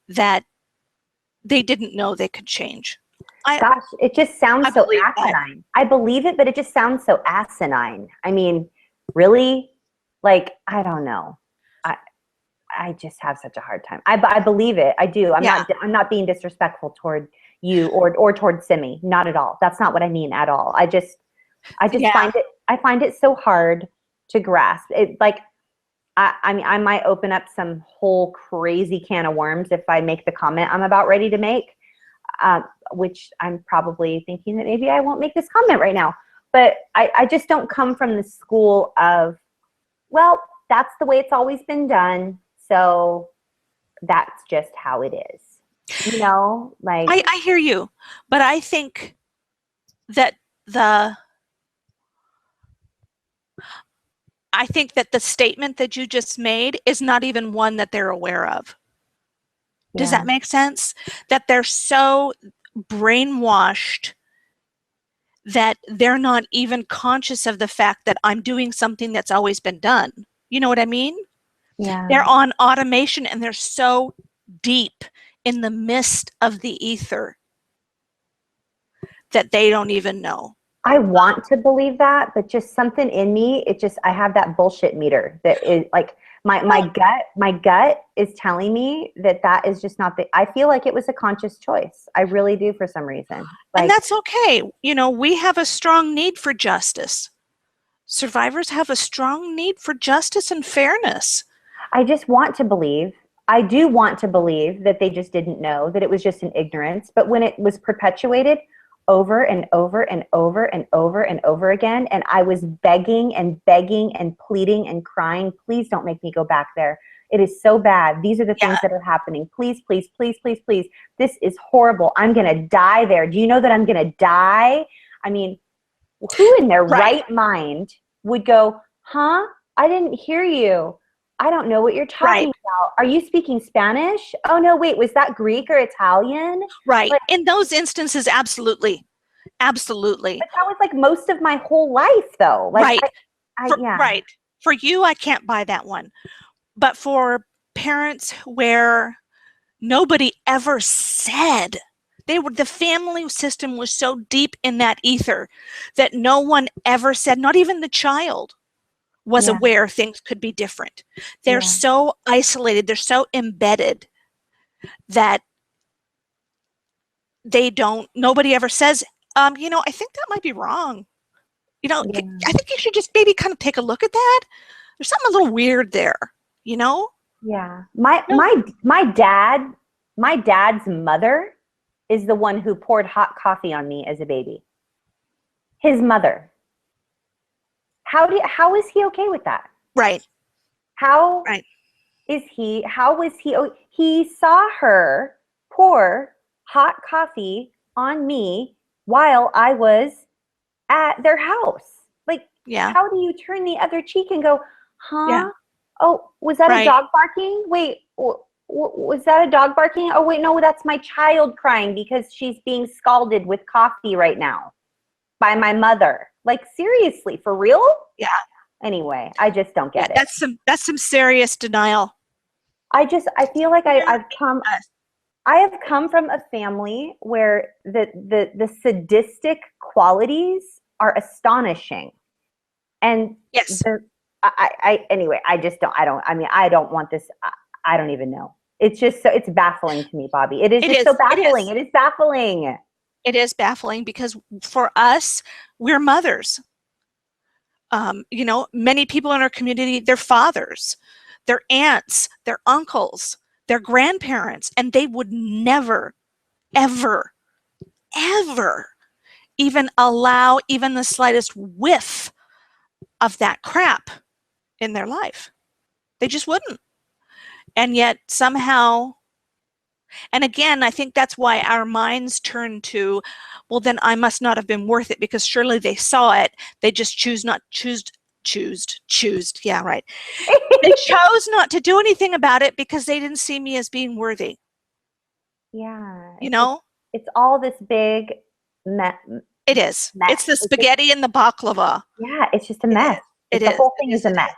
that they didn't know they could change.
Gosh, it just sounds so asinine.
That.
I believe it, but it just sounds so asinine. I mean, really? Like, I don't know. I just have such a hard time. I believe it. I do. I'm not being disrespectful toward you or toward Simi. Not at all. That's not what I mean at all. I just find it so hard to grasp. It like I mean, I might open up some whole crazy can of worms if I make the comment I'm about ready to make, which I'm probably thinking that maybe I won't make this comment right now. But I just don't come from the school of, well, that's the way it's always been done. So that's just how it is, you know, like.
I hear you, but I think that the statement that you just made is not even one that they're aware of. Yeah. Does that make sense? That they're so brainwashed that they're not even conscious of the fact that I'm doing something that's always been done. You know what I mean?
Yeah.
They're on automation and they're so deep in the mist of the ether that they don't even know.
I want to believe that, but just something in me, I have that bullshit meter that is like my gut is telling me that is just not I feel like it was a conscious choice. I really do for some reason. Like,
and that's okay. You know, we have a strong need for justice. Survivors have a strong need for justice and fairness.
I just want to believe. I do want to believe that they just didn't know, that it was just an ignorance. But when it was perpetuated over and over and over and over and over again, and I was begging and begging and pleading and crying, please don't make me go back there. It is so bad. These are the things that are happening. Please, please, please, please, please. This is horrible. I'm going to die there. Do you know that I'm going to die? I mean, who in their right mind would go, huh? I didn't hear you. I don't know what you're
Right.
talking about. Are you speaking Spanish? Oh no, wait, was that Greek or Italian?
Right.
Like,
In those instances, absolutely. Absolutely.
but that was like most of my whole life though. Like
Right.
yeah.
Right. For you, I can't buy that one. But for parents where nobody ever said, the family system was so deep in that ether that no one ever said, not even the child was
Yeah.
aware things could be different. They're
Yeah.
so isolated, they're so embedded that nobody ever says, I think that might be wrong.
Yeah.
I think you should just maybe kind of take a look at that. There's something a little weird there, you know?
Yeah. My
No.
my dad's mother is the one who poured hot coffee on me as a baby. His mother. How is he okay with that?
Right,
How
right.
how was he saw her pour hot coffee on me while I was at their house. Like,
Yeah,
how do you turn the other cheek and go,
yeah,
huh? Oh, was that a
right.
dog barking? Wait, was that a dog barking? Oh, wait, no, that's my child crying because she's being scalded with coffee right now by my mother. Like, seriously, for real?
Yeah,
Anyway, I just don't
yeah.
get it.
That's some serious denial.
I feel like
Really
I've come
does.
I have come from a family where the sadistic qualities are astonishing. And
Yes,
anyway, I don't want this. I don't even know. It's just so, it's baffling to me, Bobby. It is
it
just so
is. It
baffling.
is.
It is baffling.
It is baffling because for us, we're mothers. Many people in our community, they're fathers, their aunts, their uncles, their grandparents, and they would never, ever, ever even allow even the slightest whiff of that crap in their life. They just wouldn't. And yet somehow, and again, I think that's why our minds turn to, well, then I must not have been worth it because surely they saw it. They just choose. Yeah, right. They chose not to do anything about it because they didn't see me as being worthy.
Yeah,
You know,
it's all this big
it is.
mess.
It's the spaghetti and the baklava.
Yeah, it's just a
It
mess.
is. It
The
is.
whole
It
thing is
is.
a
It
mess.
is.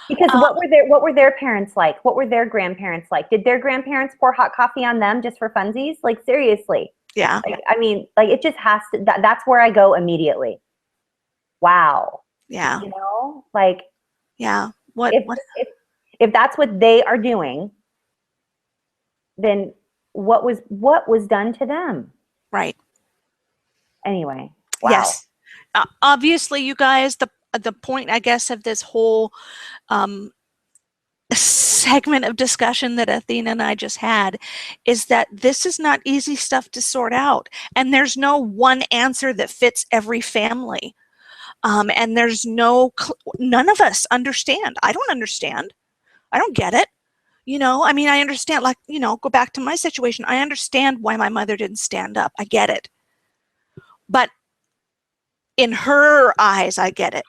Because
Um,
what were their parents like? What were their grandparents like? Did their grandparents pour hot coffee on them just for funsies? Like, seriously.
yeah.
Like, I mean, like, it just has to, that's where I go immediately. Wow.
Yeah.
Like,
Yeah. What?
if if that's what they are doing, then what was done to them?
Right.
Anyway, wow.
Yes. Obviously, you guys, the point, I guess, of this whole um, segment of discussion that Athena and I just had is that this is not easy stuff to sort out, and there's no one answer that fits every family. And there's none of us understand. I don't understand. I don't get it. I mean, I understand, like, go back to my situation. I understand why my mother didn't stand up. I get it. But in her eyes, I get it.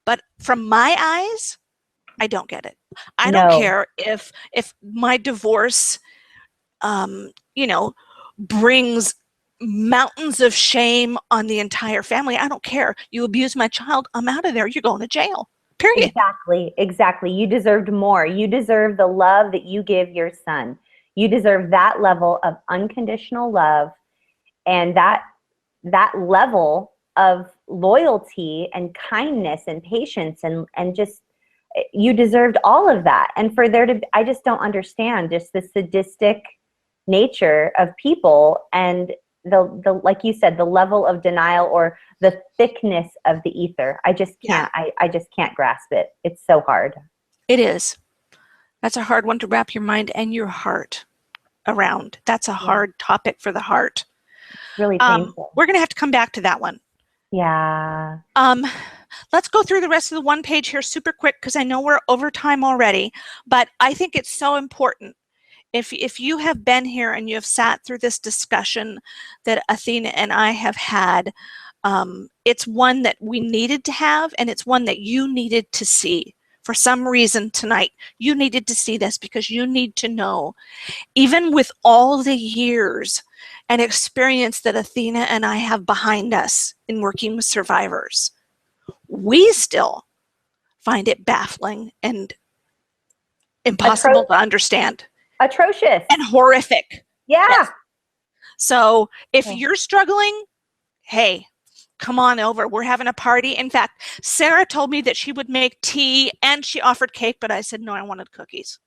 But from my eyes, I don't get it. I don't
No.
care if my divorce, um, you know, brings mountains of shame on the entire family. I don't care. You abuse my child, I'm out of there. You're going to jail. Period.
Exactly. You deserved more. You deserve the love that you give your son. You deserve that level of unconditional love and that level of loyalty and kindness and patience and just you deserved all of that. And for there to I just don't understand just the sadistic nature of people and the like you said, the level of denial or the thickness of the ether. I just can't I just can't grasp it. It's so hard.
It is. That's a hard one to wrap your mind and your heart around. That's a
Yeah.
hard topic for the heart.
It's really painful.
We're going to have to come back to that one.
Yeah.
Let's go through the rest of the one page here super quick because I know we're over time already, but I think it's so important. If you have been here and you have sat through this discussion that Athena and I have had, it's one that we needed to have, and it's one that you needed to see for some reason tonight, you needed to see this because you need to know, even with all the years and experience that Athena and I have behind us in working with survivors, we still find it baffling and impossible to understand.
Atrocious.
And horrific.
Yeah.
Yes. So if
Yeah.
you're struggling, hey, come on over. We're having a party. In fact, Sarah told me that she would make tea and she offered cake, but I said, no, I wanted cookies.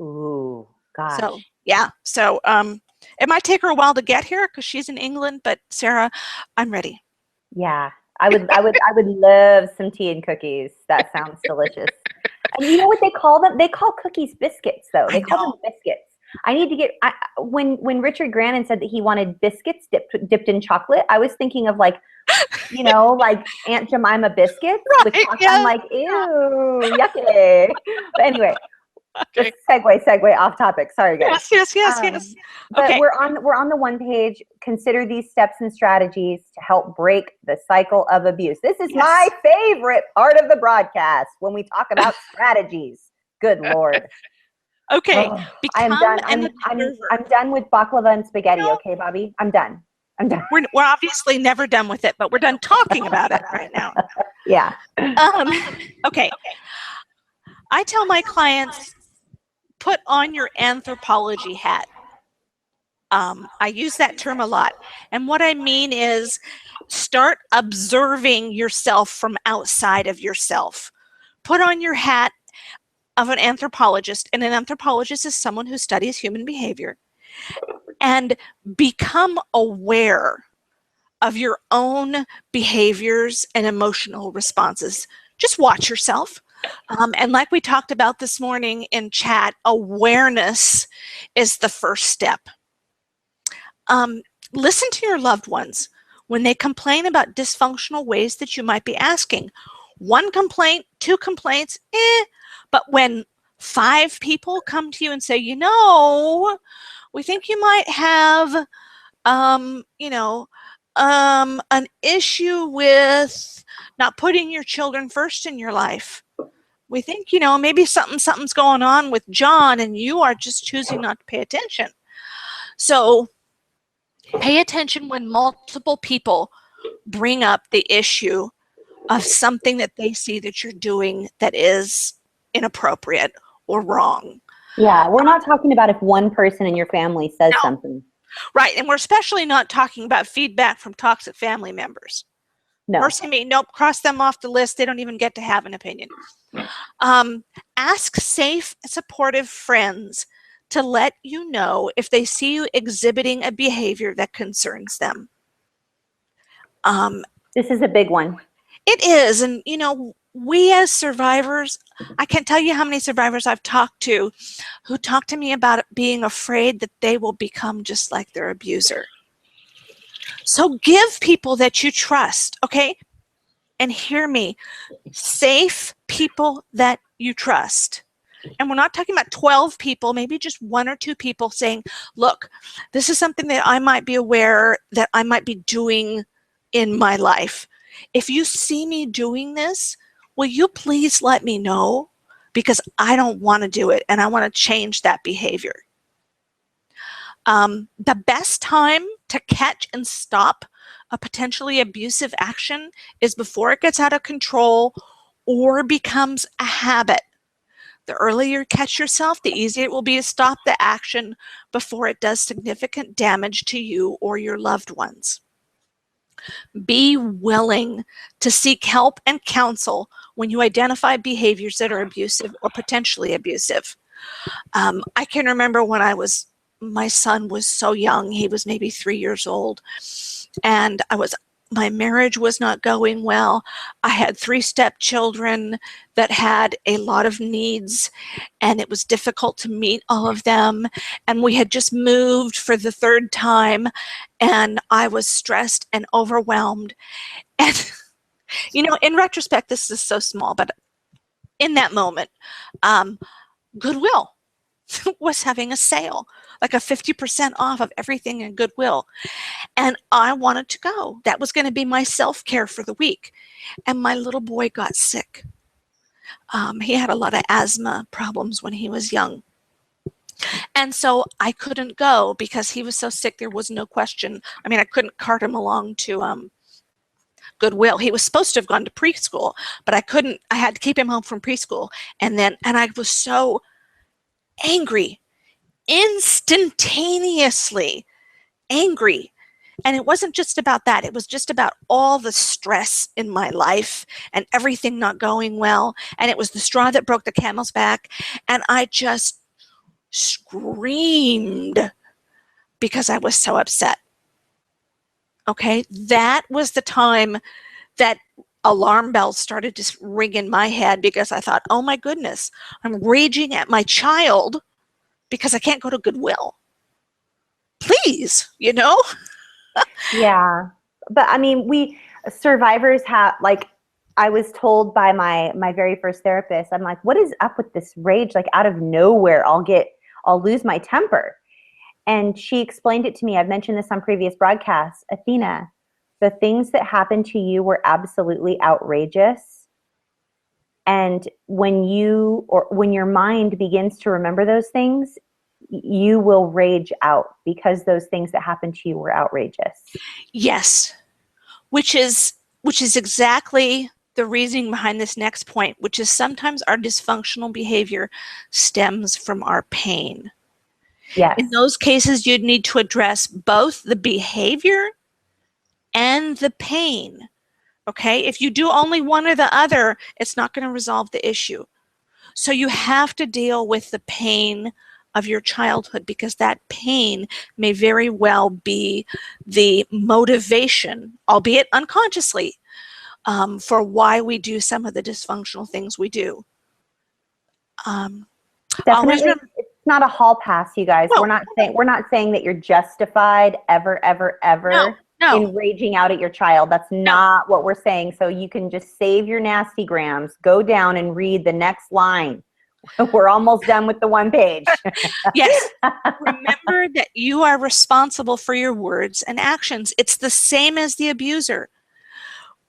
Ooh, gosh.
So, yeah. So it might take her a while to get here because she's in England, but Sarah, I'm ready.
Yeah. I would love some tea and cookies. That sounds delicious. And you know what they call them? They call cookies biscuits, though. They call them biscuits. I need to get, when Richard Grannon said that he wanted biscuits dipped in chocolate, I was thinking of like, you know, like Aunt Jemima biscuits.
Right,
with chocolate. Yeah. I'm like, ew, yucky. But anyway,
okay.
Just segue off topic. Sorry, guys.
Yes.
But
okay.
we're on the one page. Consider these steps and strategies to help break the cycle of abuse. This is my favorite part of the broadcast when we talk about strategies. Good Lord.
Okay.
I'm done. I'm done with baklava and spaghetti. Okay, Bobby? I'm done.
We're obviously never done with it, but we're done talking about it right now.
Yeah.
Okay. I tell my clients, put on your anthropology hat. I use that term a lot. And what I mean is start observing yourself from outside of yourself. Put on your hat of an anthropologist, and an anthropologist is someone who studies human behavior, and become aware of your own behaviors and emotional responses. Just watch yourself. And like we talked about this morning in chat, awareness is the first step. Listen to your loved ones when they complain about dysfunctional ways that you might be asking. One complaint, two complaints, but when 5 people come to you and say, you know, we think you might have, an issue with not putting your children first in your life. We think, maybe something's going on with John and you are just choosing not to pay attention. So pay attention when multiple people bring up the issue of something that they see that you're doing that is inappropriate or wrong.
Yeah, we're not talking about if one person in your family says something.
Right, and we're especially not talking about feedback from toxic family members.
No.
Mercy me, nope, cross them off the list. They don't even get to have an opinion. Ask safe, supportive friends to let you know if they see you exhibiting a behavior that concerns them.
This is a big one.
It is, and we as survivors, I can't tell you how many survivors I've talked to who talk to me about being afraid that they will become just like their abuser. So give people that you trust, okay? And hear me, safe people that you trust. And we're not talking about 12 people, maybe just 1 or 2 people saying, look, this is something that I might be aware that I might be doing in my life. If you see me doing this, will you please let me know? Because I don't want to do it and I want to change that behavior. The best time to catch and stop a potentially abusive action is before it gets out of control or becomes a habit. The earlier you catch yourself, the easier it will be to stop the action before it does significant damage to you or your loved ones. Be willing to seek help and counsel when you identify behaviors that are abusive or potentially abusive. I can remember when my son was so young, he was maybe 3 years old, and my marriage was not going well. I had 3 stepchildren that had a lot of needs, and it was difficult to meet all of them. And we had just moved for the 3rd time, and I was stressed and overwhelmed. And, in retrospect, this is so small, but in that moment, Goodwill was having a sale, like a 50% off of everything in Goodwill. And I wanted to go. That was going to be my self-care for the week. And my little boy got sick. He had a lot of asthma problems when he was young. And so I couldn't go because he was so sick. There was no question. I mean, I couldn't cart him along to Goodwill. He was supposed to have gone to preschool, but I couldn't. I had to keep him home from preschool. And I was so angry, instantaneously angry. And it wasn't just about that. It was just about all the stress in my life and everything not going well. And it was the straw that broke the camel's back. And I just screamed because I was so upset. Okay, that was the time that alarm bells started to ring in my head, because I thought, oh my goodness, I'm raging at my child because I can't go to Goodwill. Please, you know?
Yeah. But I mean, we survivors have, like, I was told by my very first therapist, I'm like, what is up with this rage? Like, out of nowhere, I'll lose my temper. And she explained it to me. I've mentioned this on previous broadcasts. Athena, the things that happened to you were absolutely outrageous. And when your mind begins to remember those things, you will rage out because those things that happened to you were outrageous.
Yes, which is exactly the reasoning behind this next point, which is sometimes our dysfunctional behavior stems from our pain.
Yes.
In those cases, you'd need to address both the behavior and the pain. Okay? If you do only one or the other, it's not going to resolve the issue. So you have to deal with the pain of your childhood, because that pain may very well be the motivation, albeit unconsciously, for why we do some of the dysfunctional things we do.
Definitely, it's not a hall pass, you guys.
No,
We're not saying that you're justified ever in raging out at your child. That's not what we're saying. So you can just save your nasty grams, go down and read the next line. We're almost done with the one page.
Yes. Remember that you are responsible for your words and actions. It's the same as the abuser.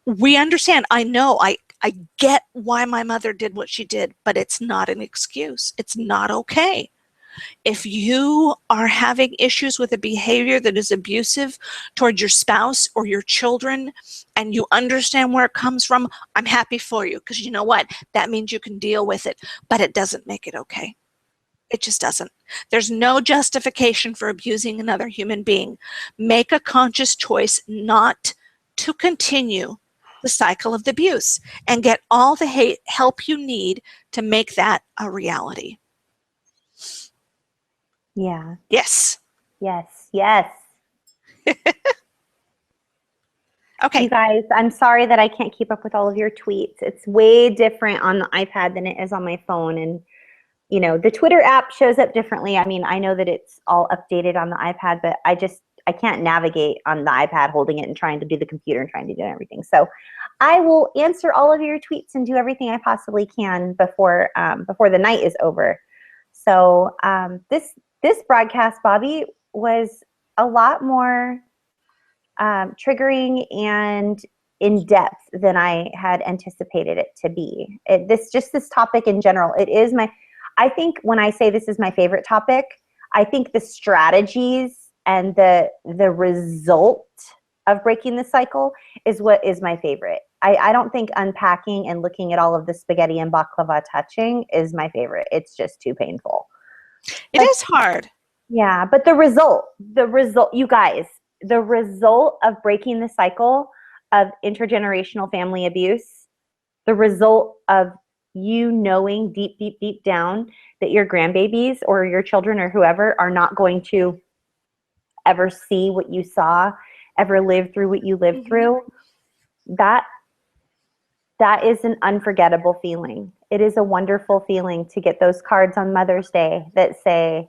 We understand. I know. I get why my mother did what she did, but it's not an excuse. It's not okay. If you are having issues with a behavior that is abusive toward your spouse or your children, and you understand where it comes from, I'm happy for you, because you know what? That means you can deal with it, but it doesn't make it okay. It just doesn't. There's no justification for abusing another human being. Make a conscious choice not to continue the cycle of the abuse, and get all the help you need to make that a reality.
Yeah.
Yes.
Yes. Yes.
Okay.
You guys, I'm sorry that I can't keep up with all of your tweets. It's way different on the iPad than it is on my phone. And, you know, the Twitter app shows up differently. I mean, I know that it's all updated on the iPad, but I can't navigate on the iPad holding it and trying to do the computer and trying to do everything. So I will answer all of your tweets and do everything I possibly can before the night is over. So this broadcast, Bobby, was a lot more triggering and in depth than I had anticipated it to be. This topic in general, I think when I say this is my favorite topic, I think the strategies and the result of breaking the cycle is what is my favorite. I don't think unpacking and looking at all of the spaghetti and baklava touching is my favorite. It's just too painful.
It is hard.
Yeah, but the result, you guys, the result of breaking the cycle of intergenerational family abuse, the result of you knowing deep, deep, deep down that your grandbabies or your children or whoever are not going to ever see what you saw, ever live through what you lived through, that is an unforgettable feeling. It is a wonderful feeling to get those cards on Mother's Day that say,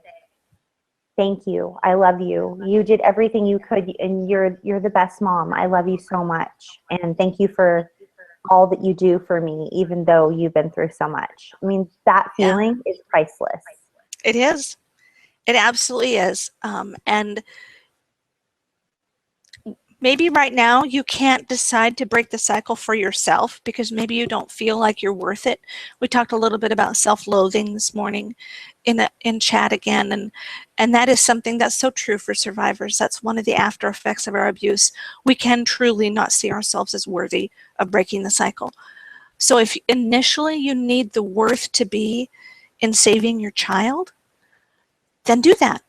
thank you, I love you, you did everything you could, and you're the best mom, I love you so much, and thank you for all that you do for me, even though you've been through so much. I mean, that feeling is priceless.
It is. It absolutely is. And Maybe right now you can't decide to break the cycle for yourself because maybe you don't feel like you're worth it. We talked a little bit about self-loathing this morning in chat again, and that is something that's so true for survivors. That's one of the after effects of our abuse. We can truly not see ourselves as worthy of breaking the cycle. So if initially you need the worth to be in saving your child, then do that.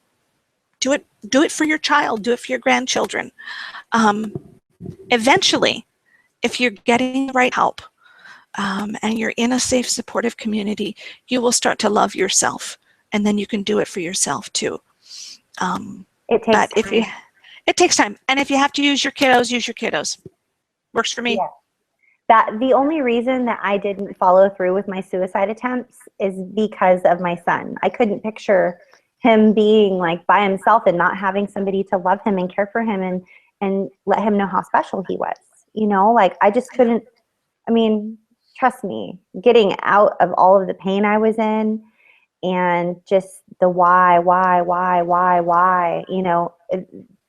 Do it for your child. Do it for your grandchildren. Eventually, if you're getting the right help and you're in a safe, supportive community, you will start to love yourself, and then you can do it for yourself too.
It takes time.
It takes time, and if you have to use your kiddos, use your kiddos. Works for me.
Yeah. That the only reason that I didn't follow through with my suicide attempts is because of my son. I couldn't picture him being like by himself and not having somebody to love him and care for him and let him know how special he was. You know, like I just couldn't. I mean, trust me, getting out of all of the pain I was in and just the why, you know,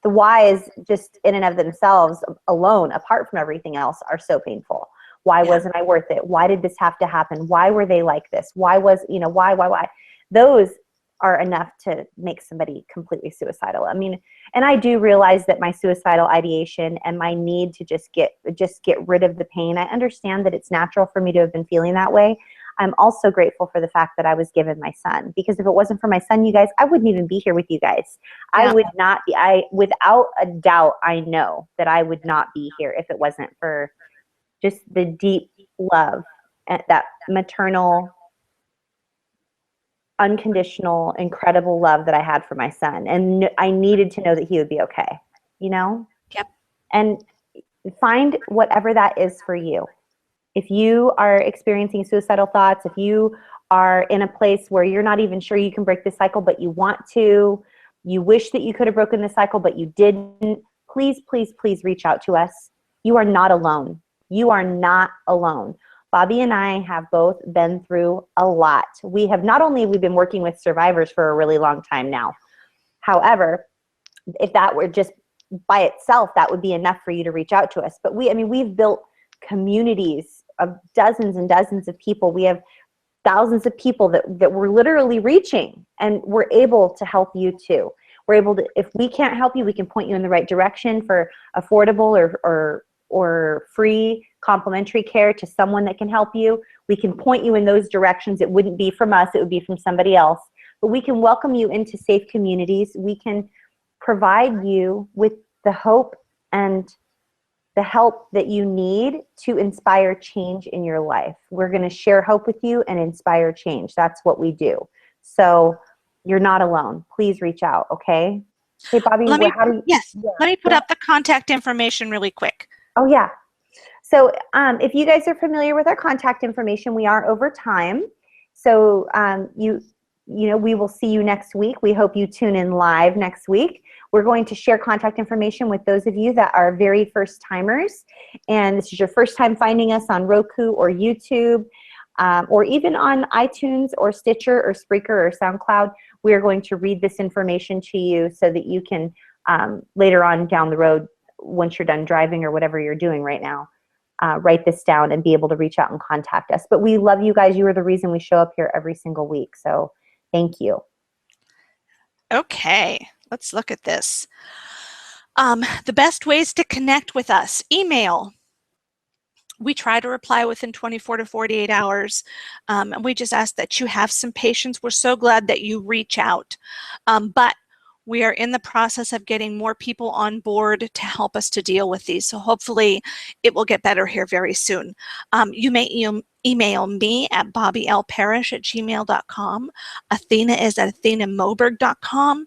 the why is just in and of themselves alone, apart from everything else, are so painful. Why wasn't I worth it? Why did this have to happen? Why were they like this? Why was, you know, why? Those are enough to make somebody completely suicidal. I mean, and I do realize that my suicidal ideation and my need to just get rid of the pain, I understand that it's natural for me to have been feeling that way. I'm also grateful for the fact that I was given my son, because if it wasn't for my son, you guys, I wouldn't even be here with you guys. Yeah. I would not be, without a doubt, I know that I would not be here if it wasn't for just the deep love, that maternal, unconditional, incredible love that I had for my son. And I needed to know that he would be okay, you know?
Yep.
And find whatever that is for you. If you are experiencing suicidal thoughts, if you are in a place where you're not even sure you can break the cycle, but you want to, you wish that you could have broken the cycle, but you didn't, please, please, please reach out to us. You are not alone. You are not alone. Bobby and I have both been through a lot. We have not only we've been working with survivors for a really long time now. However, if that were just by itself, that would be enough for you to reach out to us. But we've built communities of dozens and dozens of people. We have thousands of people that we're literally reaching, and we're able to help you too. We're able to, if we can't help you, we can point you in the right direction for affordable or free complimentary care to someone that can help you. We can point you in those directions. It wouldn't be from us, it would be from somebody else. But we can welcome you into safe communities. We can provide you with the hope and the help that you need to inspire change in your life. We're going to share hope with you and inspire change. That's what we do. So you're not alone. Please reach out, okay? Hey, Bobby,
Let me put up the contact information really quick.
Oh, yeah. So if you guys are familiar with our contact information, we are over time. So you know, we will see you next week. We hope you tune in live next week. We're going to share contact information with those of you that are very first timers, and this is your first time finding us on Roku or YouTube, or even on iTunes or Stitcher or Spreaker or SoundCloud. We are going to read this information to you so that you can later on down the road, once you're done driving or whatever you're doing right now, write this down and be able to reach out and contact us. But we love you guys. You are the reason we show up here every single week. So thank you.
Okay, let's look at this. The best ways to connect with us: email. We try to reply within 24 to 48 hours. And we just ask that you have some patience. We're so glad that you reach out. But we are in the process of getting more people on board to help us to deal with these. So hopefully it will get better here very soon. You may email me at bobbylparish@gmail.com. Athena is at athenamoberg.com.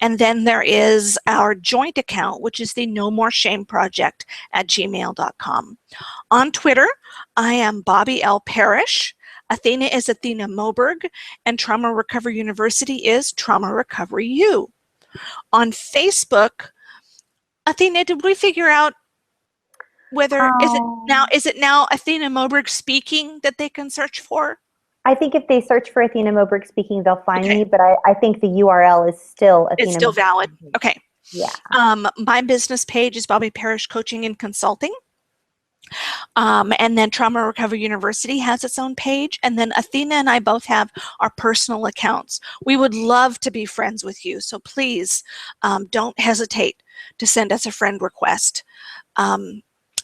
And then there is our joint account, which is the No More Shame Project at gmail.com. On Twitter, I am Bobby L. Parrish. Athena is Athena Moberg, and Trauma Recovery University is Trauma Recovery U. On Facebook, Athena, did we figure out whether is it now Athena Moberg Speaking that they can search for?
I think if they search for Athena Moberg Speaking, they'll find me, but I think the URL is still Athena.
It's still valid. Okay.
Yeah.
My business page is Bobby Parrish Coaching and Consulting. And then Trauma Recovery University has its own page. And then Athena and I both have our personal accounts. We would love to be friends with you. So please don't hesitate to send us a friend request.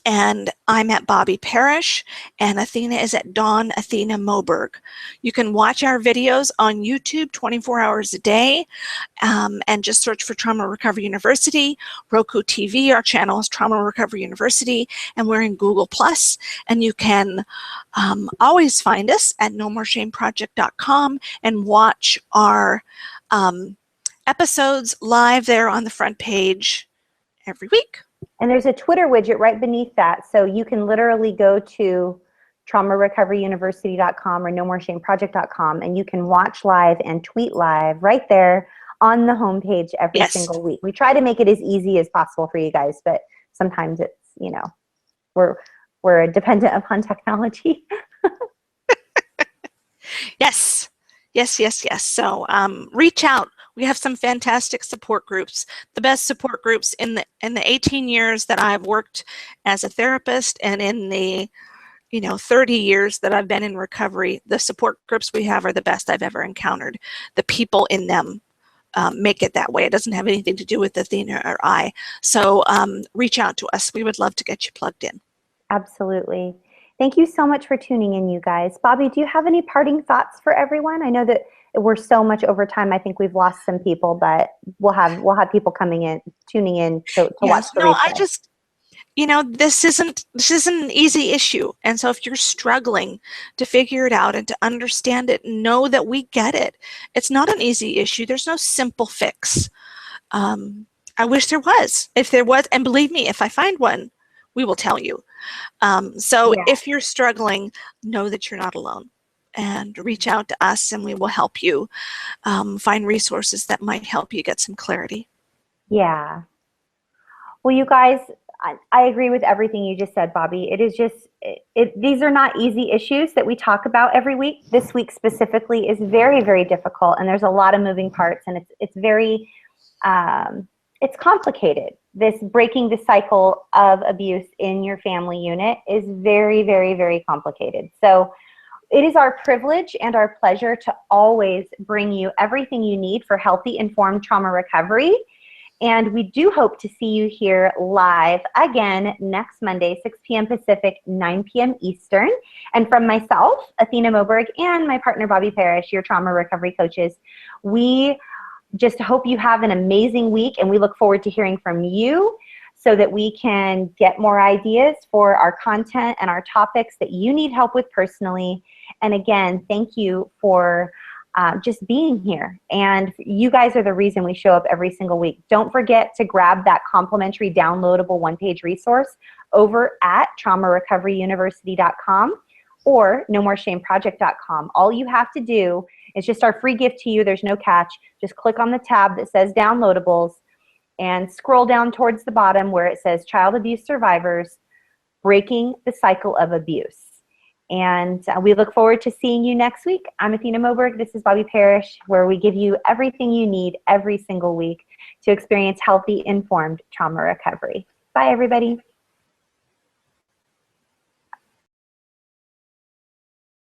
And I'm at Bobby Parrish, and Athena is at Dawn Athena Moberg. You can watch our videos on YouTube 24 hours a day, and just search for Trauma Recovery University. Roku TV, our channel is Trauma Recovery University, and we're in Google+. And you can always find us at nomoreshameproject.com and watch our episodes live there on the front page every week.
And there's a Twitter widget right beneath that. So you can literally go to traumarecoveryuniversity.com or nomoreshameproject.com and you can watch live and tweet live right there on the homepage every single week. We try to make it as easy as possible for you guys, but sometimes it's, you know, we're dependent upon technology.
Yes. So reach out. We have some fantastic support groups. The best support groups in the 18 years that I've worked as a therapist, and in the 30 years that I've been in recovery, the support groups we have are the best I've ever encountered. The people in them make it that way. It doesn't have anything to do with Athena or I. So reach out to us. We would love to get you plugged in.
Absolutely. Thank you so much for tuning in, you guys. Bobby, do you have any parting thoughts for everyone? I know that we're so much over time. I think we've lost some people, but we'll have people coming in, tuning in to watch the replay.
I just, this isn't an easy issue. And so if you're struggling to figure it out and to understand it, know that we get it. It's not an easy issue. There's no simple fix. I wish there was. If there was, and believe me, if I find one, we will tell you. If you're struggling, know that you're not alone, and reach out to us and we will help you find resources that might help you get some clarity. Yeah.
Well, you guys, I agree with everything you just said, Bobby. It is just, these are not easy issues that we talk about every week. This week specifically is very, very difficult, and there's a lot of moving parts, and it's very, it's complicated. This breaking the cycle of abuse in your family unit is very, very, very complicated. So it is our privilege and our pleasure to always bring you everything you need for healthy, informed trauma recovery. And we do hope to see you here live again next Monday, 6 p.m. Pacific, 9 p.m. Eastern. And from myself, Athena Moberg, and my partner, Bobby Parrish, your trauma recovery coaches, we just hope you have an amazing week, and we look forward to hearing from you so that we can get more ideas for our content and our topics that you need help with personally. And again, thank you for just being here. And you guys are the reason we show up every single week. Don't forget to grab that complimentary downloadable one-page resource over at traumarecoveryuniversity.com or nomoreshameproject.com. All you have to do is just our free gift to you. There's no catch. Just click on the tab that says downloadables and scroll down towards the bottom where it says child abuse survivors, breaking the cycle of abuse. And we look forward to seeing you next week. I'm Athena Moberg. This is Bobby Parrish, where we give you everything you need every single week to experience healthy, informed trauma recovery. Bye, everybody.